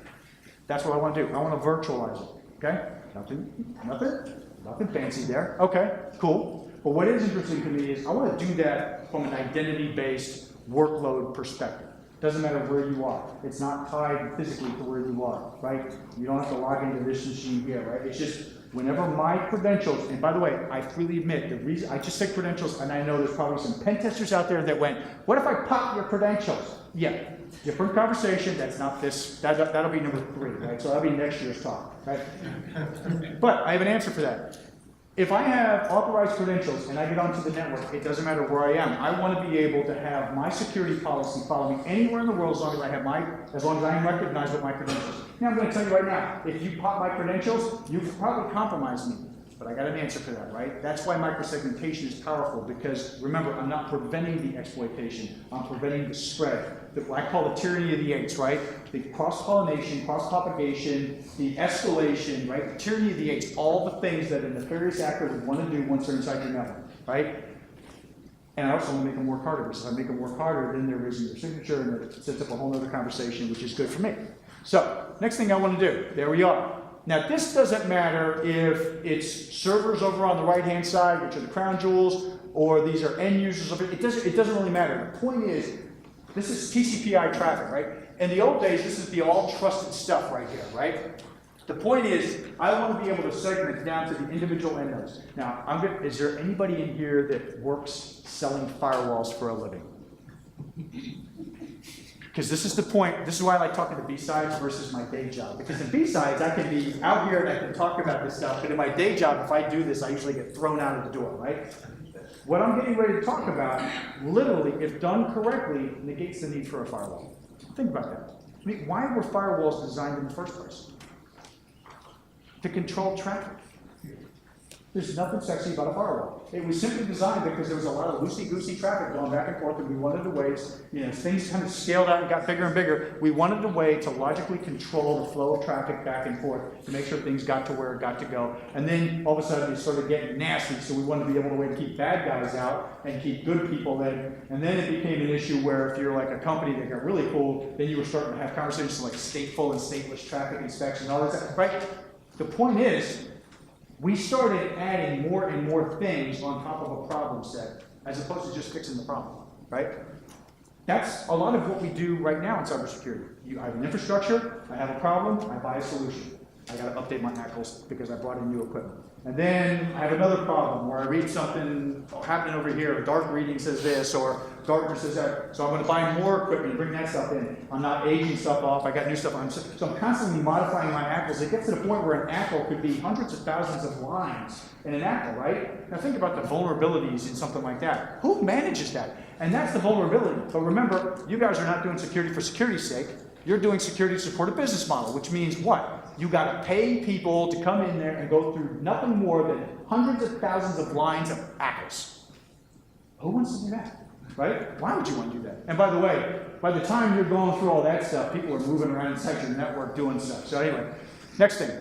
That's what I want to do. I want to virtualize it. Okay? Nothing fancy there. Okay, cool. But what is interesting to me is I want to do that from an identity-based workload perspective. Doesn't matter where you are. It's not tied physically to where you are, right? You don't have to log into this machine here, right? It's just whenever my credentials, and by the way, I freely admit, the reason I just said credentials, and I know there's probably some pen testers out there that went, what if I pop your credentials? Yeah, different conversation, that's not this, that'll be number 3, right? So that'll be next year's talk, right? But I have an answer for that. If I have authorized credentials and I get onto the network, it doesn't matter where I am. I want to be able to have my security policy follow me anywhere in the world as long as I am recognized with my credentials. Now I'm going to tell you right now, if you pop my credentials, you've probably compromised me. But I got an answer for that, right? That's why microsegmentation is powerful, because remember, I'm not preventing the exploitation, I'm preventing the spread. What I call the tyranny of the 8s, right? The cross-pollination, cross-propagation, the escalation, right? The tyranny of the 8s, all the things that a nefarious actor would want to do once they're inside your network, right? And I also want to make them work harder, because if I make them work harder, then they're raising their signature, and it sets up a whole other conversation, which is good for me. So, next thing I want to do, there we are. Now, this doesn't matter if it's servers over on the right-hand side, which are the crown jewels, or these are end users of it. It doesn't really matter. The point is, this is TCP/IP traffic, right? In the old days, this is the all-trusted stuff right here, right? The point is, I want to be able to segment down to the individual end nodes. Now, is there anybody in here that works selling firewalls for a living? Because this is the point, this is why I like talking to BSides versus my day job. Because in BSides, I can be out here and I can talk about this stuff, but in my day job, if I do this, I usually get thrown out of the door, right? what I'm getting ready to talk about, literally, if done correctly, negates the need for a firewall. Think about that. I mean, why were firewalls designed in the first place? To control traffic. There's nothing sexy about a firewall. It was simply designed because there was a lot of loosey-goosey traffic going back and forth, and we wanted a way, as things kind of scaled out and got bigger and bigger, we wanted a way to logically control the flow of traffic back and forth to make sure things got to where it got to go. And then all of a sudden it started getting nasty, so we wanted to be able to way to keep bad guys out and keep good people in. And then it became an issue where if you're like a company that got really cool, then you were starting to have conversations like stateful and stateless traffic inspection and all this stuff, right? The point is, we started adding more and more things on top of a problem set, as opposed to just fixing the problem, right? That's a lot of what we do right now in cybersecurity. I have an infrastructure, I have a problem, I buy a solution. I got to update my ACLs because I brought in new equipment. And then I have another problem where I read something happening over here, dark reading says this, or Gartner says that, so I'm going to buy more equipment, bring that stuff in. I'm not aging stuff off, I got new stuff on. So I'm constantly modifying my ACLs. It gets to the point where an ACL could be hundreds of thousands of lines in an ACL, right? Now think about the vulnerabilities in something like that. Who manages that? And that's the vulnerability. But remember, you guys are not doing security for security's sake. You're doing security to support a business model, which means what? You got to pay people to come in there and go through nothing more than hundreds of thousands of lines of ACLs. Who wants to do that? Right? Why would you want to do that? And by the way, by the time you're going through all that stuff, people are moving around inside your network doing stuff. So anyway, next thing.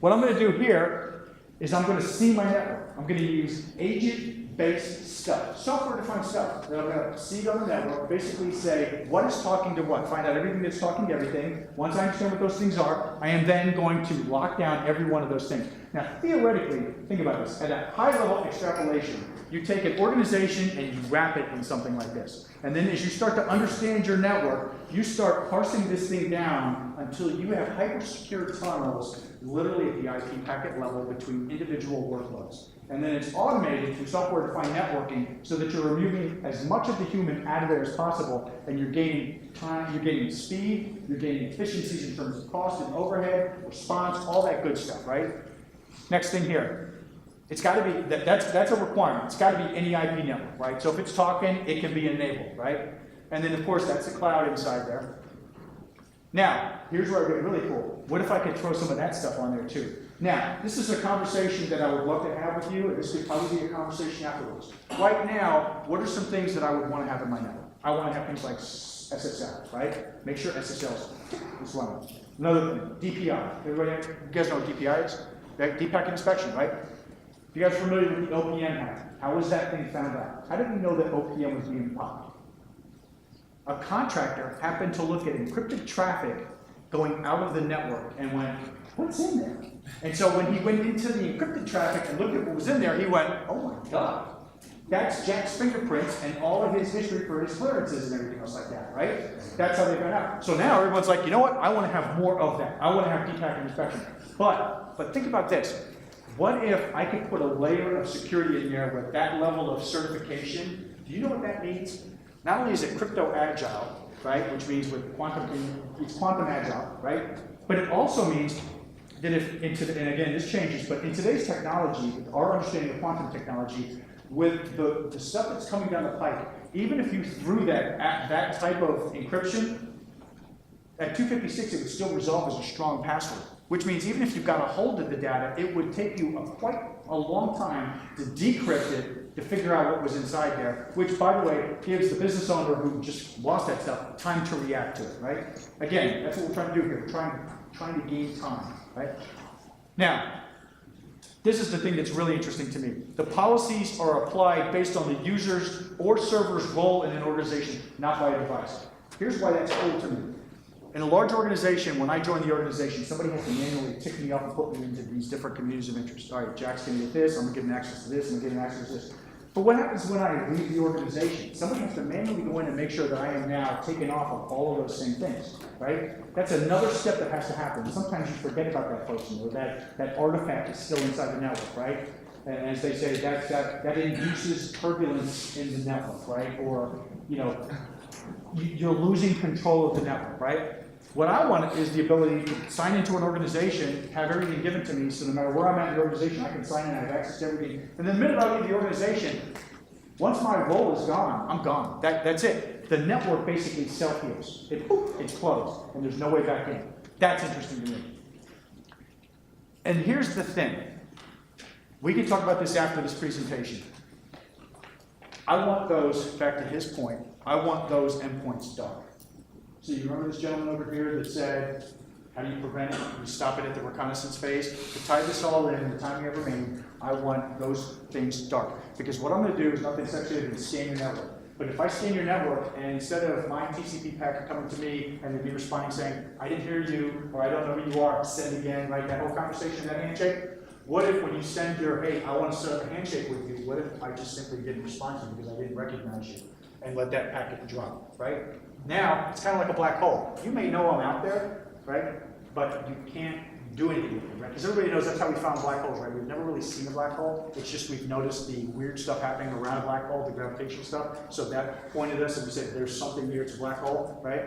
What I'm going to do here is I'm going to see my network. I'm going to use agent-based stuff, software-defined stuff that I'm going to seed on the network, basically say what is talking to what, find out everything that's talking to everything. Once I understand what those things are, I am then going to lock down every one of those things. Now, theoretically, think about this. At a high-level extrapolation, you take an organization and you wrap it in something like this. And then as you start to understand your network, you start parsing this thing down until you have hyper-secure tunnels literally at the IP packet level between individual workloads. And then it's automated through software-defined networking so that you're removing as much of the human out of there as possible, and you're gaining time, you're gaining speed, you're gaining efficiencies in terms of cost and overhead, response, all that good stuff, right? Next thing here. It's got to be, that's a requirement. It's got to be any IP network, right? So if it's talking, it can be enabled, right? And then, of course, that's the cloud inside there. Now, here's where I get really cool. What if I could throw some of that stuff on there, too? Now, this is a conversation that I would love to have with you, and this could probably be a conversation afterwards. Right now, what are some things that I would want to have in my network? I want to have things like SSL, right? Make sure SSL is running. Another thing, DPI. Everybody, you guys know what DPI is? Deep packet inspection, right? You guys are familiar with the OPM hack? How was that thing found out? How did we know that OPM was being popped? A contractor happened to look at encrypted traffic going out of the network and went, what's in there? And so when he went into the encrypted traffic and looked at what was in there, he went, oh my God, that's Jack's fingerprints and all of his history for his clearances and everything else like that, right? That's how they found out. So now everyone's like, you know what? I want to have more of that. I want to have deep packet inspection. But think about this. What if I could put a layer of security in there with that level of certification? Do you know what that means? Not only is it crypto agile, right, which means with quantum, it's quantum agile, right? But it also means that if, and again, this changes, but in today's technology, with our understanding of quantum technology, with the stuff that's coming down the pike, even if you threw that type of encryption, at 256 it would still resolve as a strong password. Which means even if you got a hold of the data, it would take you quite a long time to decrypt it to figure out what was inside there, which, by the way, gives the business owner who just lost that stuff time to react to it, right? Again, that's what we're trying to do here. We're trying to gain time, right? Now, this is the thing that's really interesting to me. The policies are applied based on the user's or server's role in an organization, not by a device. Here's why that's cool to me. In a large organization, when I join the organization, somebody has to manually tick me off and put me into these different communities of interest. All right, Jack's going to get this, I'm going to give him access to this, I'm going to give him access to this. But what happens when I leave the organization? Somebody has to manually go in and make sure that I am now taken off of all of those same things, right? That's another step that has to happen. Sometimes you forget about that person, or that artifact is still inside the network, right? And as they say, that induces turbulence in the network, right? Or, you know, you're losing control of the network, right? What I want is the ability to sign into an organization, have everything given to me, so no matter where I'm at in the organization, I can sign in, I have access to everything. And the minute I leave the organization, Once my role is gone, I'm gone. That's it. The network basically self-heals. It's closed, and there's no way back in. That's interesting to me. And here's the thing. We can talk about this after this presentation. I want those, back to his point, I want those endpoints dark. So you remember this gentleman over here that said, how do you prevent it? You stop it at the reconnaissance phase. To tie this all in the time we have remaining, I want those things dark. Because what I'm going to do is nothing sexier than scan your network. But if I scan your network, and instead of my TCP packet coming to me and me responding saying, I didn't hear you, or I don't know who you are, send again, right? That whole conversation, that handshake. What if when you send your, hey, I want to set up a handshake with you, what if I just simply didn't respond to you because I didn't recognize you and let that packet drop, right? Now, it's kind of like a black hole. You may know I'm out there, right? But you can't do anything with it, right? Because everybody knows that's how we found black holes, right? We've never really seen a black hole. It's just we've noticed the weird stuff happening around a black hole, the gravitational stuff. So that pointed us and we said, there's something here, it's a black hole, right?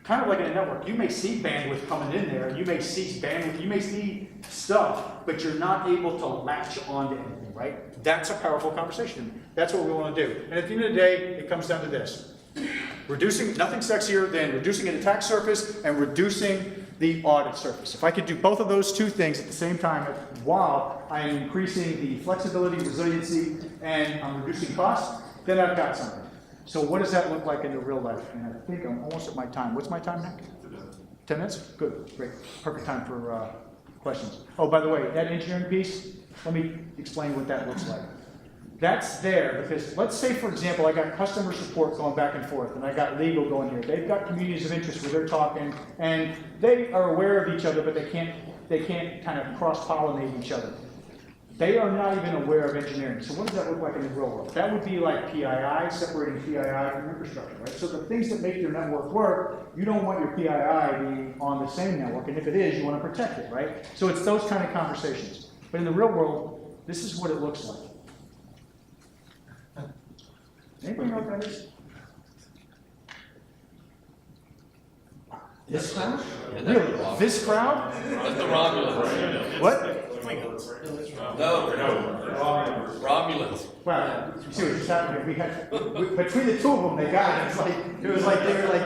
Kind of like in a network. You may see bandwidth coming in there, you may see bandwidth, you may see stuff, but you're not able to latch onto anything, right? That's a powerful conversation. That's what we want to do. And at the end of the day, it comes down to this. Reducing, nothing sexier than reducing an attack surface and reducing the audit surface. If I could do both of those two things at the same time while I am increasing the flexibility, resiliency, and I'm reducing costs, then I've got something. So what does that look like in the real life? And I think I'm almost at my time. What's my time now? 10 minutes? Good, great. Perfect time for questions. Oh, by the way, that engineering piece, let me explain what that looks like. That's there because let's say, for example, I got customer support going back and forth, and I got legal going here. They've got communities of interest where they're talking, and they are aware of each other, but they can't kind of cross-pollinate each other. They are not even aware of engineering. So what does that look like in the real world? That would be like PII, separating PII from infrastructure, right? So the things that make your network work, you don't want your PII being on the same network, and if it is, you want to protect it, right? So it's those kind of conversations. But in the real world, this is what it looks like. Anybody know what that is? This crowd? Really? This crowd? That's the Romulans. What? No, Romulans. Wow, you see what just happened here? Between the two of them, they got it. It was like they were like,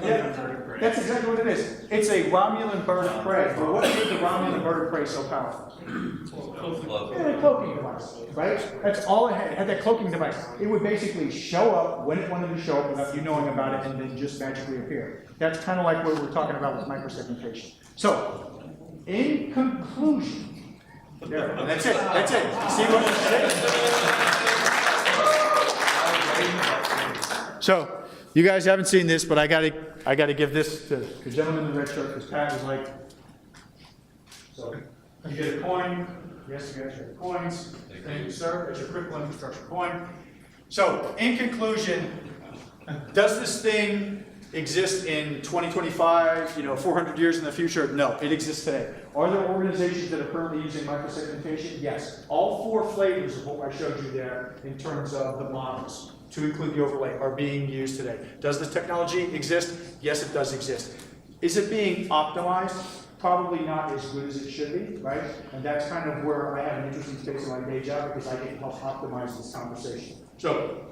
yeah, that's exactly what it is. It's a Romulan bird of prey. But what made the Romulan bird of prey so powerful? It had a cloaking device, right? That's all it had. It had that cloaking device. It would basically show up when it wanted to show up without you knowing about it and then just magically appear. That's kind of like what we're talking about with microsegmentation. So, in conclusion, there, that's it. That's it. See what I'm saying? So, you guys haven't seen this, but I gotta give this to the gentleman in the red shirt because Pat was like, so you get a coin. Yes, you guys get coins. Thank you, sir. It's your critical infrastructure coin. So, in conclusion, does this thing exist in 2025, 400 years in the future? No, it exists today. Are there organizations that are currently using microsegmentation? Yes. All four flavors of what I showed you there in terms of the models, to include the overlay, are being used today. Does this technology exist? Yes, it does exist. Is it being optimized? Probably not as good as it should be, right? And that's kind of where I have an interesting space in my day job because I get to help optimize this conversation. So,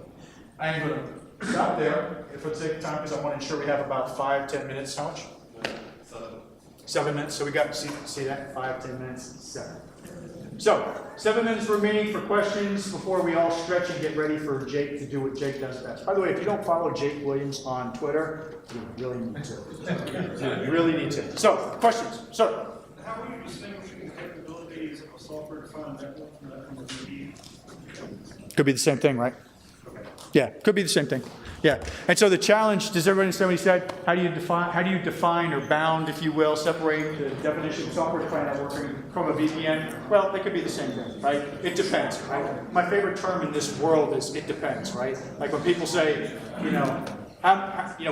I am going to stop there for the sake of time because I want to ensure we have about 5-10 minutes. How much? 7 minutes. So we got to see that? 5-10 minutes, 7. So 7 minutes remaining for questions before we all stretch and get ready for Jake to do what Jake does best. By the way, if you don't follow Jake Williams on Twitter, you really need to. You really need to. So questions, sir. How are you distinguishing the capabilities of a software-defined network from that from a VD? Could be the same thing, right? Yeah, could be the same thing. Yeah, and so the challenge, does everybody understand what he said? How do you define or bound, if you will, separate the definition of software-defined networking from a VPN? Well, they could be the same thing, right? It depends, right? My favorite term in this world is it depends, right? Like when people say,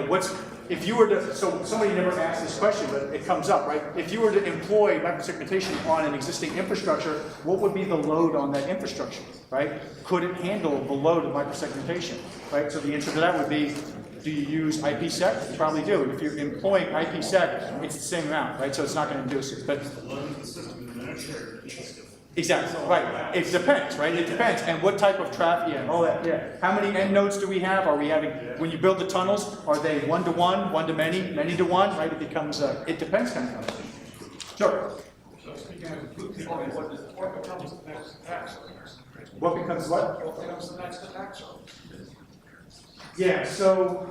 what's, if you were to, so somebody never asked this question, but it comes up, right? If you were to employ microsegmentation on an existing infrastructure, what would be the load on that infrastructure, right? Could it handle the load of microsegmentation, right? So the answer to that would be, do you use IPsec? You probably do. If you're employing IPsec, it's the same amount, right? So it's not going to induce it. But Exactly, right. It depends, right? It depends. And what type of traffic, yeah, all that, yeah. How many end nodes do we have? Are we having, when you build the tunnels, are they one-to-one, one-to-many, many-to-one, right? It becomes a, it depends kind of conversation. Sure. So speaking of inclusive, what becomes the next attack surface? What becomes what? What becomes the next attack surface? Yeah, so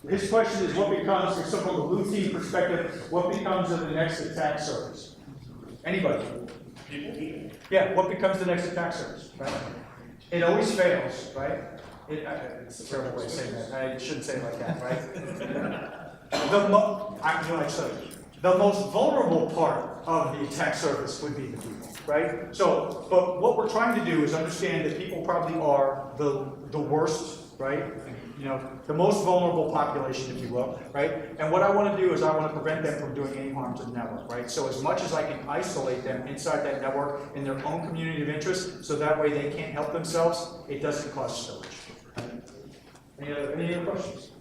his question is what becomes, so from a blue team perspective, what becomes of the next attack surface? Anybody? Yeah, what becomes the next attack surface, right? It always fails, right? It's a terrible way of saying that. I shouldn't say it like that, right? The most vulnerable part of the attack surface would be the people, right? So, but what we're trying to do is understand that people probably are the worst, right? You know, the most vulnerable population, if you will, right? And what I want to do is I want to prevent them from doing any harm to the network, right? So as much as I can isolate them inside that network in their own community of interest, so that way they can't help themselves, it doesn't cause spillage. Any other questions?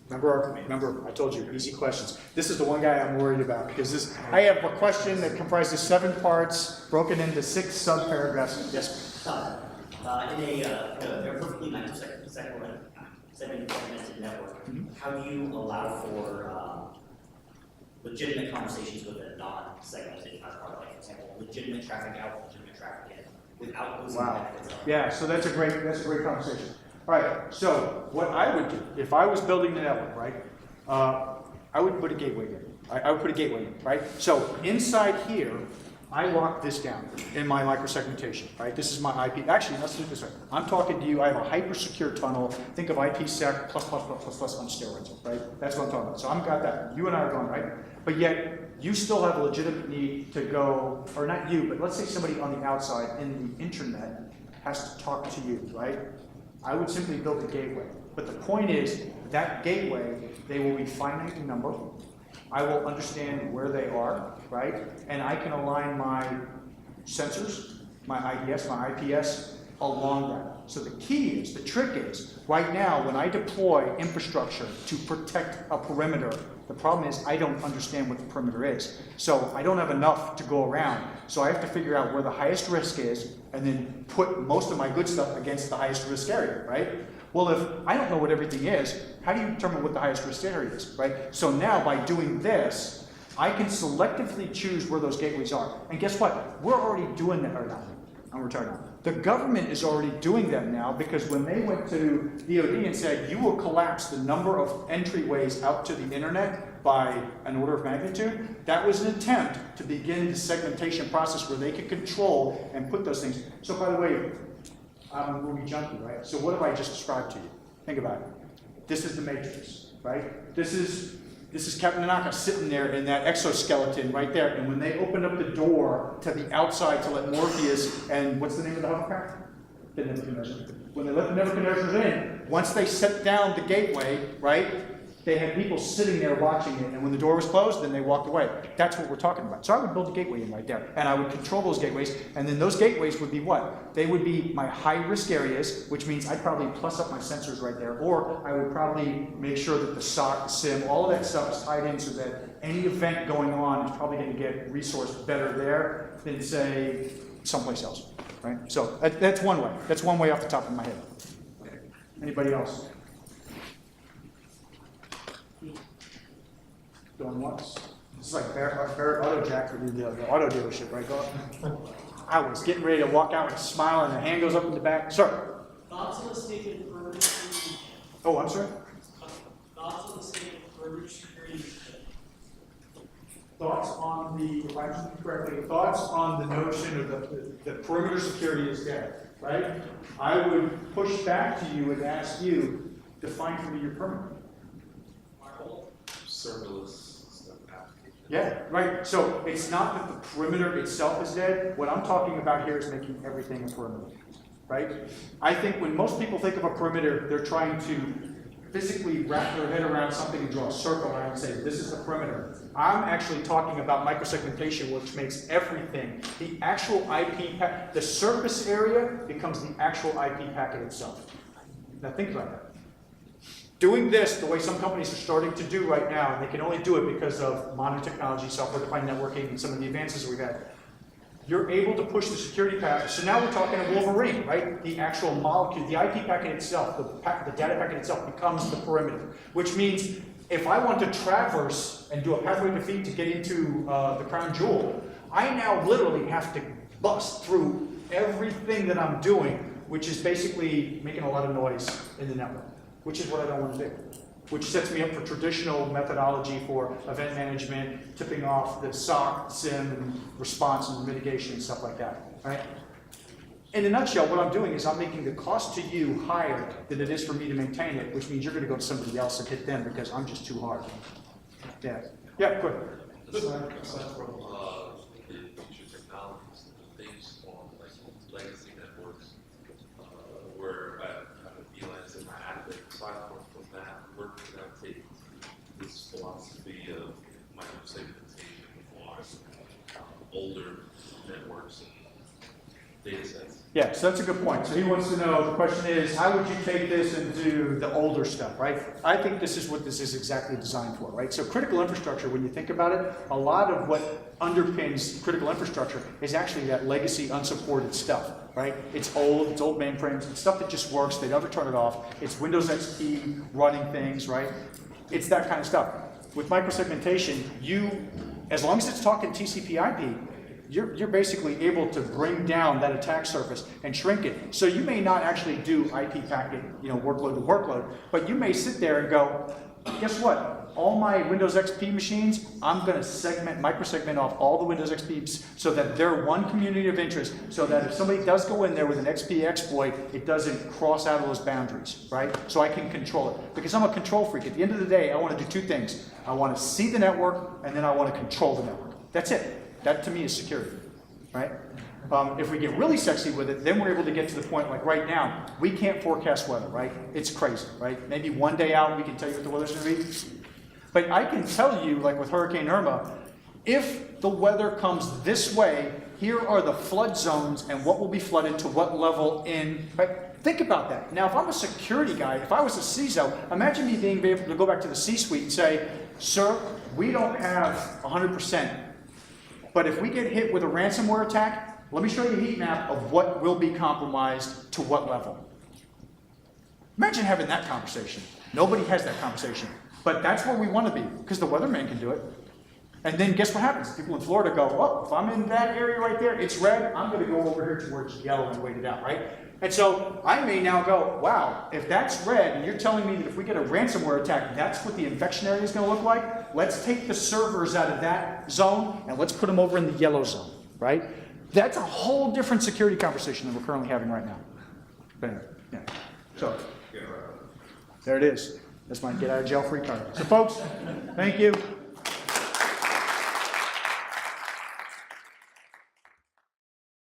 Remember, I told you, easy questions. This is the one guy I'm worried about because I have a question that comprises 7 parts broken into 6 subparagraphs. Yes. In a perfectly segmented network, how do you allow for legitimate conversations with a non-segmented part, like for example, legitimate traffic out, legitimate traffic in, without losing the benefits of it? Yeah, so that's a great conversation. All right, so what I would do, if I was building the network, right, I would put a gateway in. I would put a gateway in, right? So inside here, I lock this down in my microsegmentation, right? This is my IP. Actually, let's do it this way. I'm talking to you, I have a hyper-secure tunnel. Think of IPsec plus on steroids, right? That's what I'm talking about. So I've got that. You and I are going, right? But yet, you still have a legitimate need to go, or not you, but let's say somebody on the outside in the internet has to talk to you, right? I would simply build a gateway. But the point is, that gateway, they will be finite in number. I will understand where they are, right? And I can align my sensors, my IDS, my IPS along that. So the key is, the trick is, right now when I deploy infrastructure to protect a perimeter, the problem is I don't understand what the perimeter is. So I don't have enough to go around. So I have to figure out where the highest risk is and then put most of my good stuff against the highest risk area, right? Well, if I don't know what everything is, how do you determine what the highest risk area is, right? So now by doing this, I can selectively choose where those gateways are. And guess what? We're already doing that, or not, I'm retired now. The government is already doing that now because when they went to DoD and said, you will collapse the number of entryways out to the internet by an order of magnitude, that was an attempt to begin the segmentation process where they could control and put those things. So by the way, I'm a movie junkie, right? So what have I just described to you? Think about it. This is the Matrix, right? This is Captain Tanaka sitting there in that exoskeleton right there. And when they opened up the door to the outside to let Morpheus and what's the name of the hovercraft? The Nebuchadnezzar. When they let the Nebuchadnezzar in, once they set down the gateway, right? They had people sitting there watching it, and when the door was closed, then they walked away. That's what we're talking about. So I would build a gateway in right there, and I would control those gateways, and then those gateways would be what? They would be my high-risk areas, which means I'd probably plus up my sensors right there, or I would probably make sure that the SOC, the SIM, all of that stuff is tied in so that any event going on is probably going to get resourced better there than, say, someplace else, right? So that's one way. That's one way off the top of my head. Anybody else? Going once. This is like Barrett Auto Jack for the auto dealership, right? I was getting ready to walk out with a smile, and the hand goes up in the back. Sir. Thoughts on the state of perimeter security? Oh, I'm sorry. Thoughts on the state of perimeter security? Thoughts on the, if I understand correctly, thoughts on the notion of the perimeter security is dead, right? I would push back to you and ask you, define for me your perimeter. Serverless stuff application. Yeah, right. So it's not that the perimeter itself is dead. What I'm talking about here is making everything a perimeter, right? I think when most people think of a perimeter, they're trying to physically wrap their head around something and draw a circle around and say, this is the perimeter. I'm actually talking about microsegmentation, which makes everything, the actual IP packet, the surface area becomes the actual IP packet itself. Now think about that. doing this the way some companies are starting to do right now, and they can only do it because of modern technology, software-defined networking, and some of the advances we've had. You're able to push the security packet. So now we're talking a Wolverine, right? The actual molecule, the IP packet itself, the data packet itself becomes the perimeter, which means if I want to traverse and do a pathway defeat to get into the crown jewel, I now literally have to bust through everything that I'm doing, which is basically making a lot of noise in the network, which is what I don't want to do, which sets me up for traditional methodology for event management, tipping off the SOC, SIM, and response and mitigation and stuff like that, right? In a nutshell, what I'm doing is I'm making the cost to you higher than it is for me to maintain it, which means you're going to go to somebody else and hit them because I'm just too hard. Yeah. Yeah, quick. Aside from the future technologies, things on like legacy networks, where I have a VLANs in my active platform from that, where can I take this philosophy of microsegmentation on older networks and data sets? Yeah, so that's a good point. So he wants to know, the question is, how would you take this and do the older stuff, right? I think this is what this is exactly designed for, right? So critical infrastructure, when you think about it, a lot of what underpins critical infrastructure is actually that legacy unsupported stuff, right? It's old mainframes, it's stuff that just works, they never turn it off. It's Windows XP running things, right? It's that kind of stuff. With microsegmentation, as long as it's talking TCP/IP, you're basically able to bring down that attack surface and shrink it. So you may not actually do IP packet, workload to workload, but you may sit there and go, guess what? All my Windows XP machines, I'm going to microsegment off all the Windows XPs so that they're one community of interest, so that if somebody does go in there with an XP exploit, it doesn't cross out of those boundaries, right? So I can control it. Because I'm a control freak. At the end of the day, I want to do two things. I want to see the network, and then I want to control the network. That's it. That to me is security, right? If we get really sexy with it, then we're able to get to the point like right now, we can't forecast weather, right? It's crazy, right? Maybe one day out we can tell you what the weather's going to be. But I can tell you, like with Hurricane Irma, if the weather comes this way, here are the flood zones and what will be flooded to what level in, right? Think about that. Now, if I'm a security guy, if I was a CISO, imagine me being able to go back to the C-suite and say, sir, we don't have 100%. But if we get hit with a ransomware attack, let me show you a heat map of what will be compromised to what level. Imagine having that conversation. Nobody has that conversation. But that's where we want to be, because the weatherman can do it. And then guess what happens? People in Florida go, oh, if I'm in that area right there, it's red, I'm going to go over here to where it's yellow and wait it out, right? And so I may now go, wow, if that's red, and you're telling me that if we get a ransomware attack, that's what the infection area is going to look like, let's take the servers out of that zone, and let's put them over in the yellow zone, right? That's a whole different security conversation than we're currently having right now. But anyway, yeah. So, there it is. That's my get out of jail free card. So folks, thank you.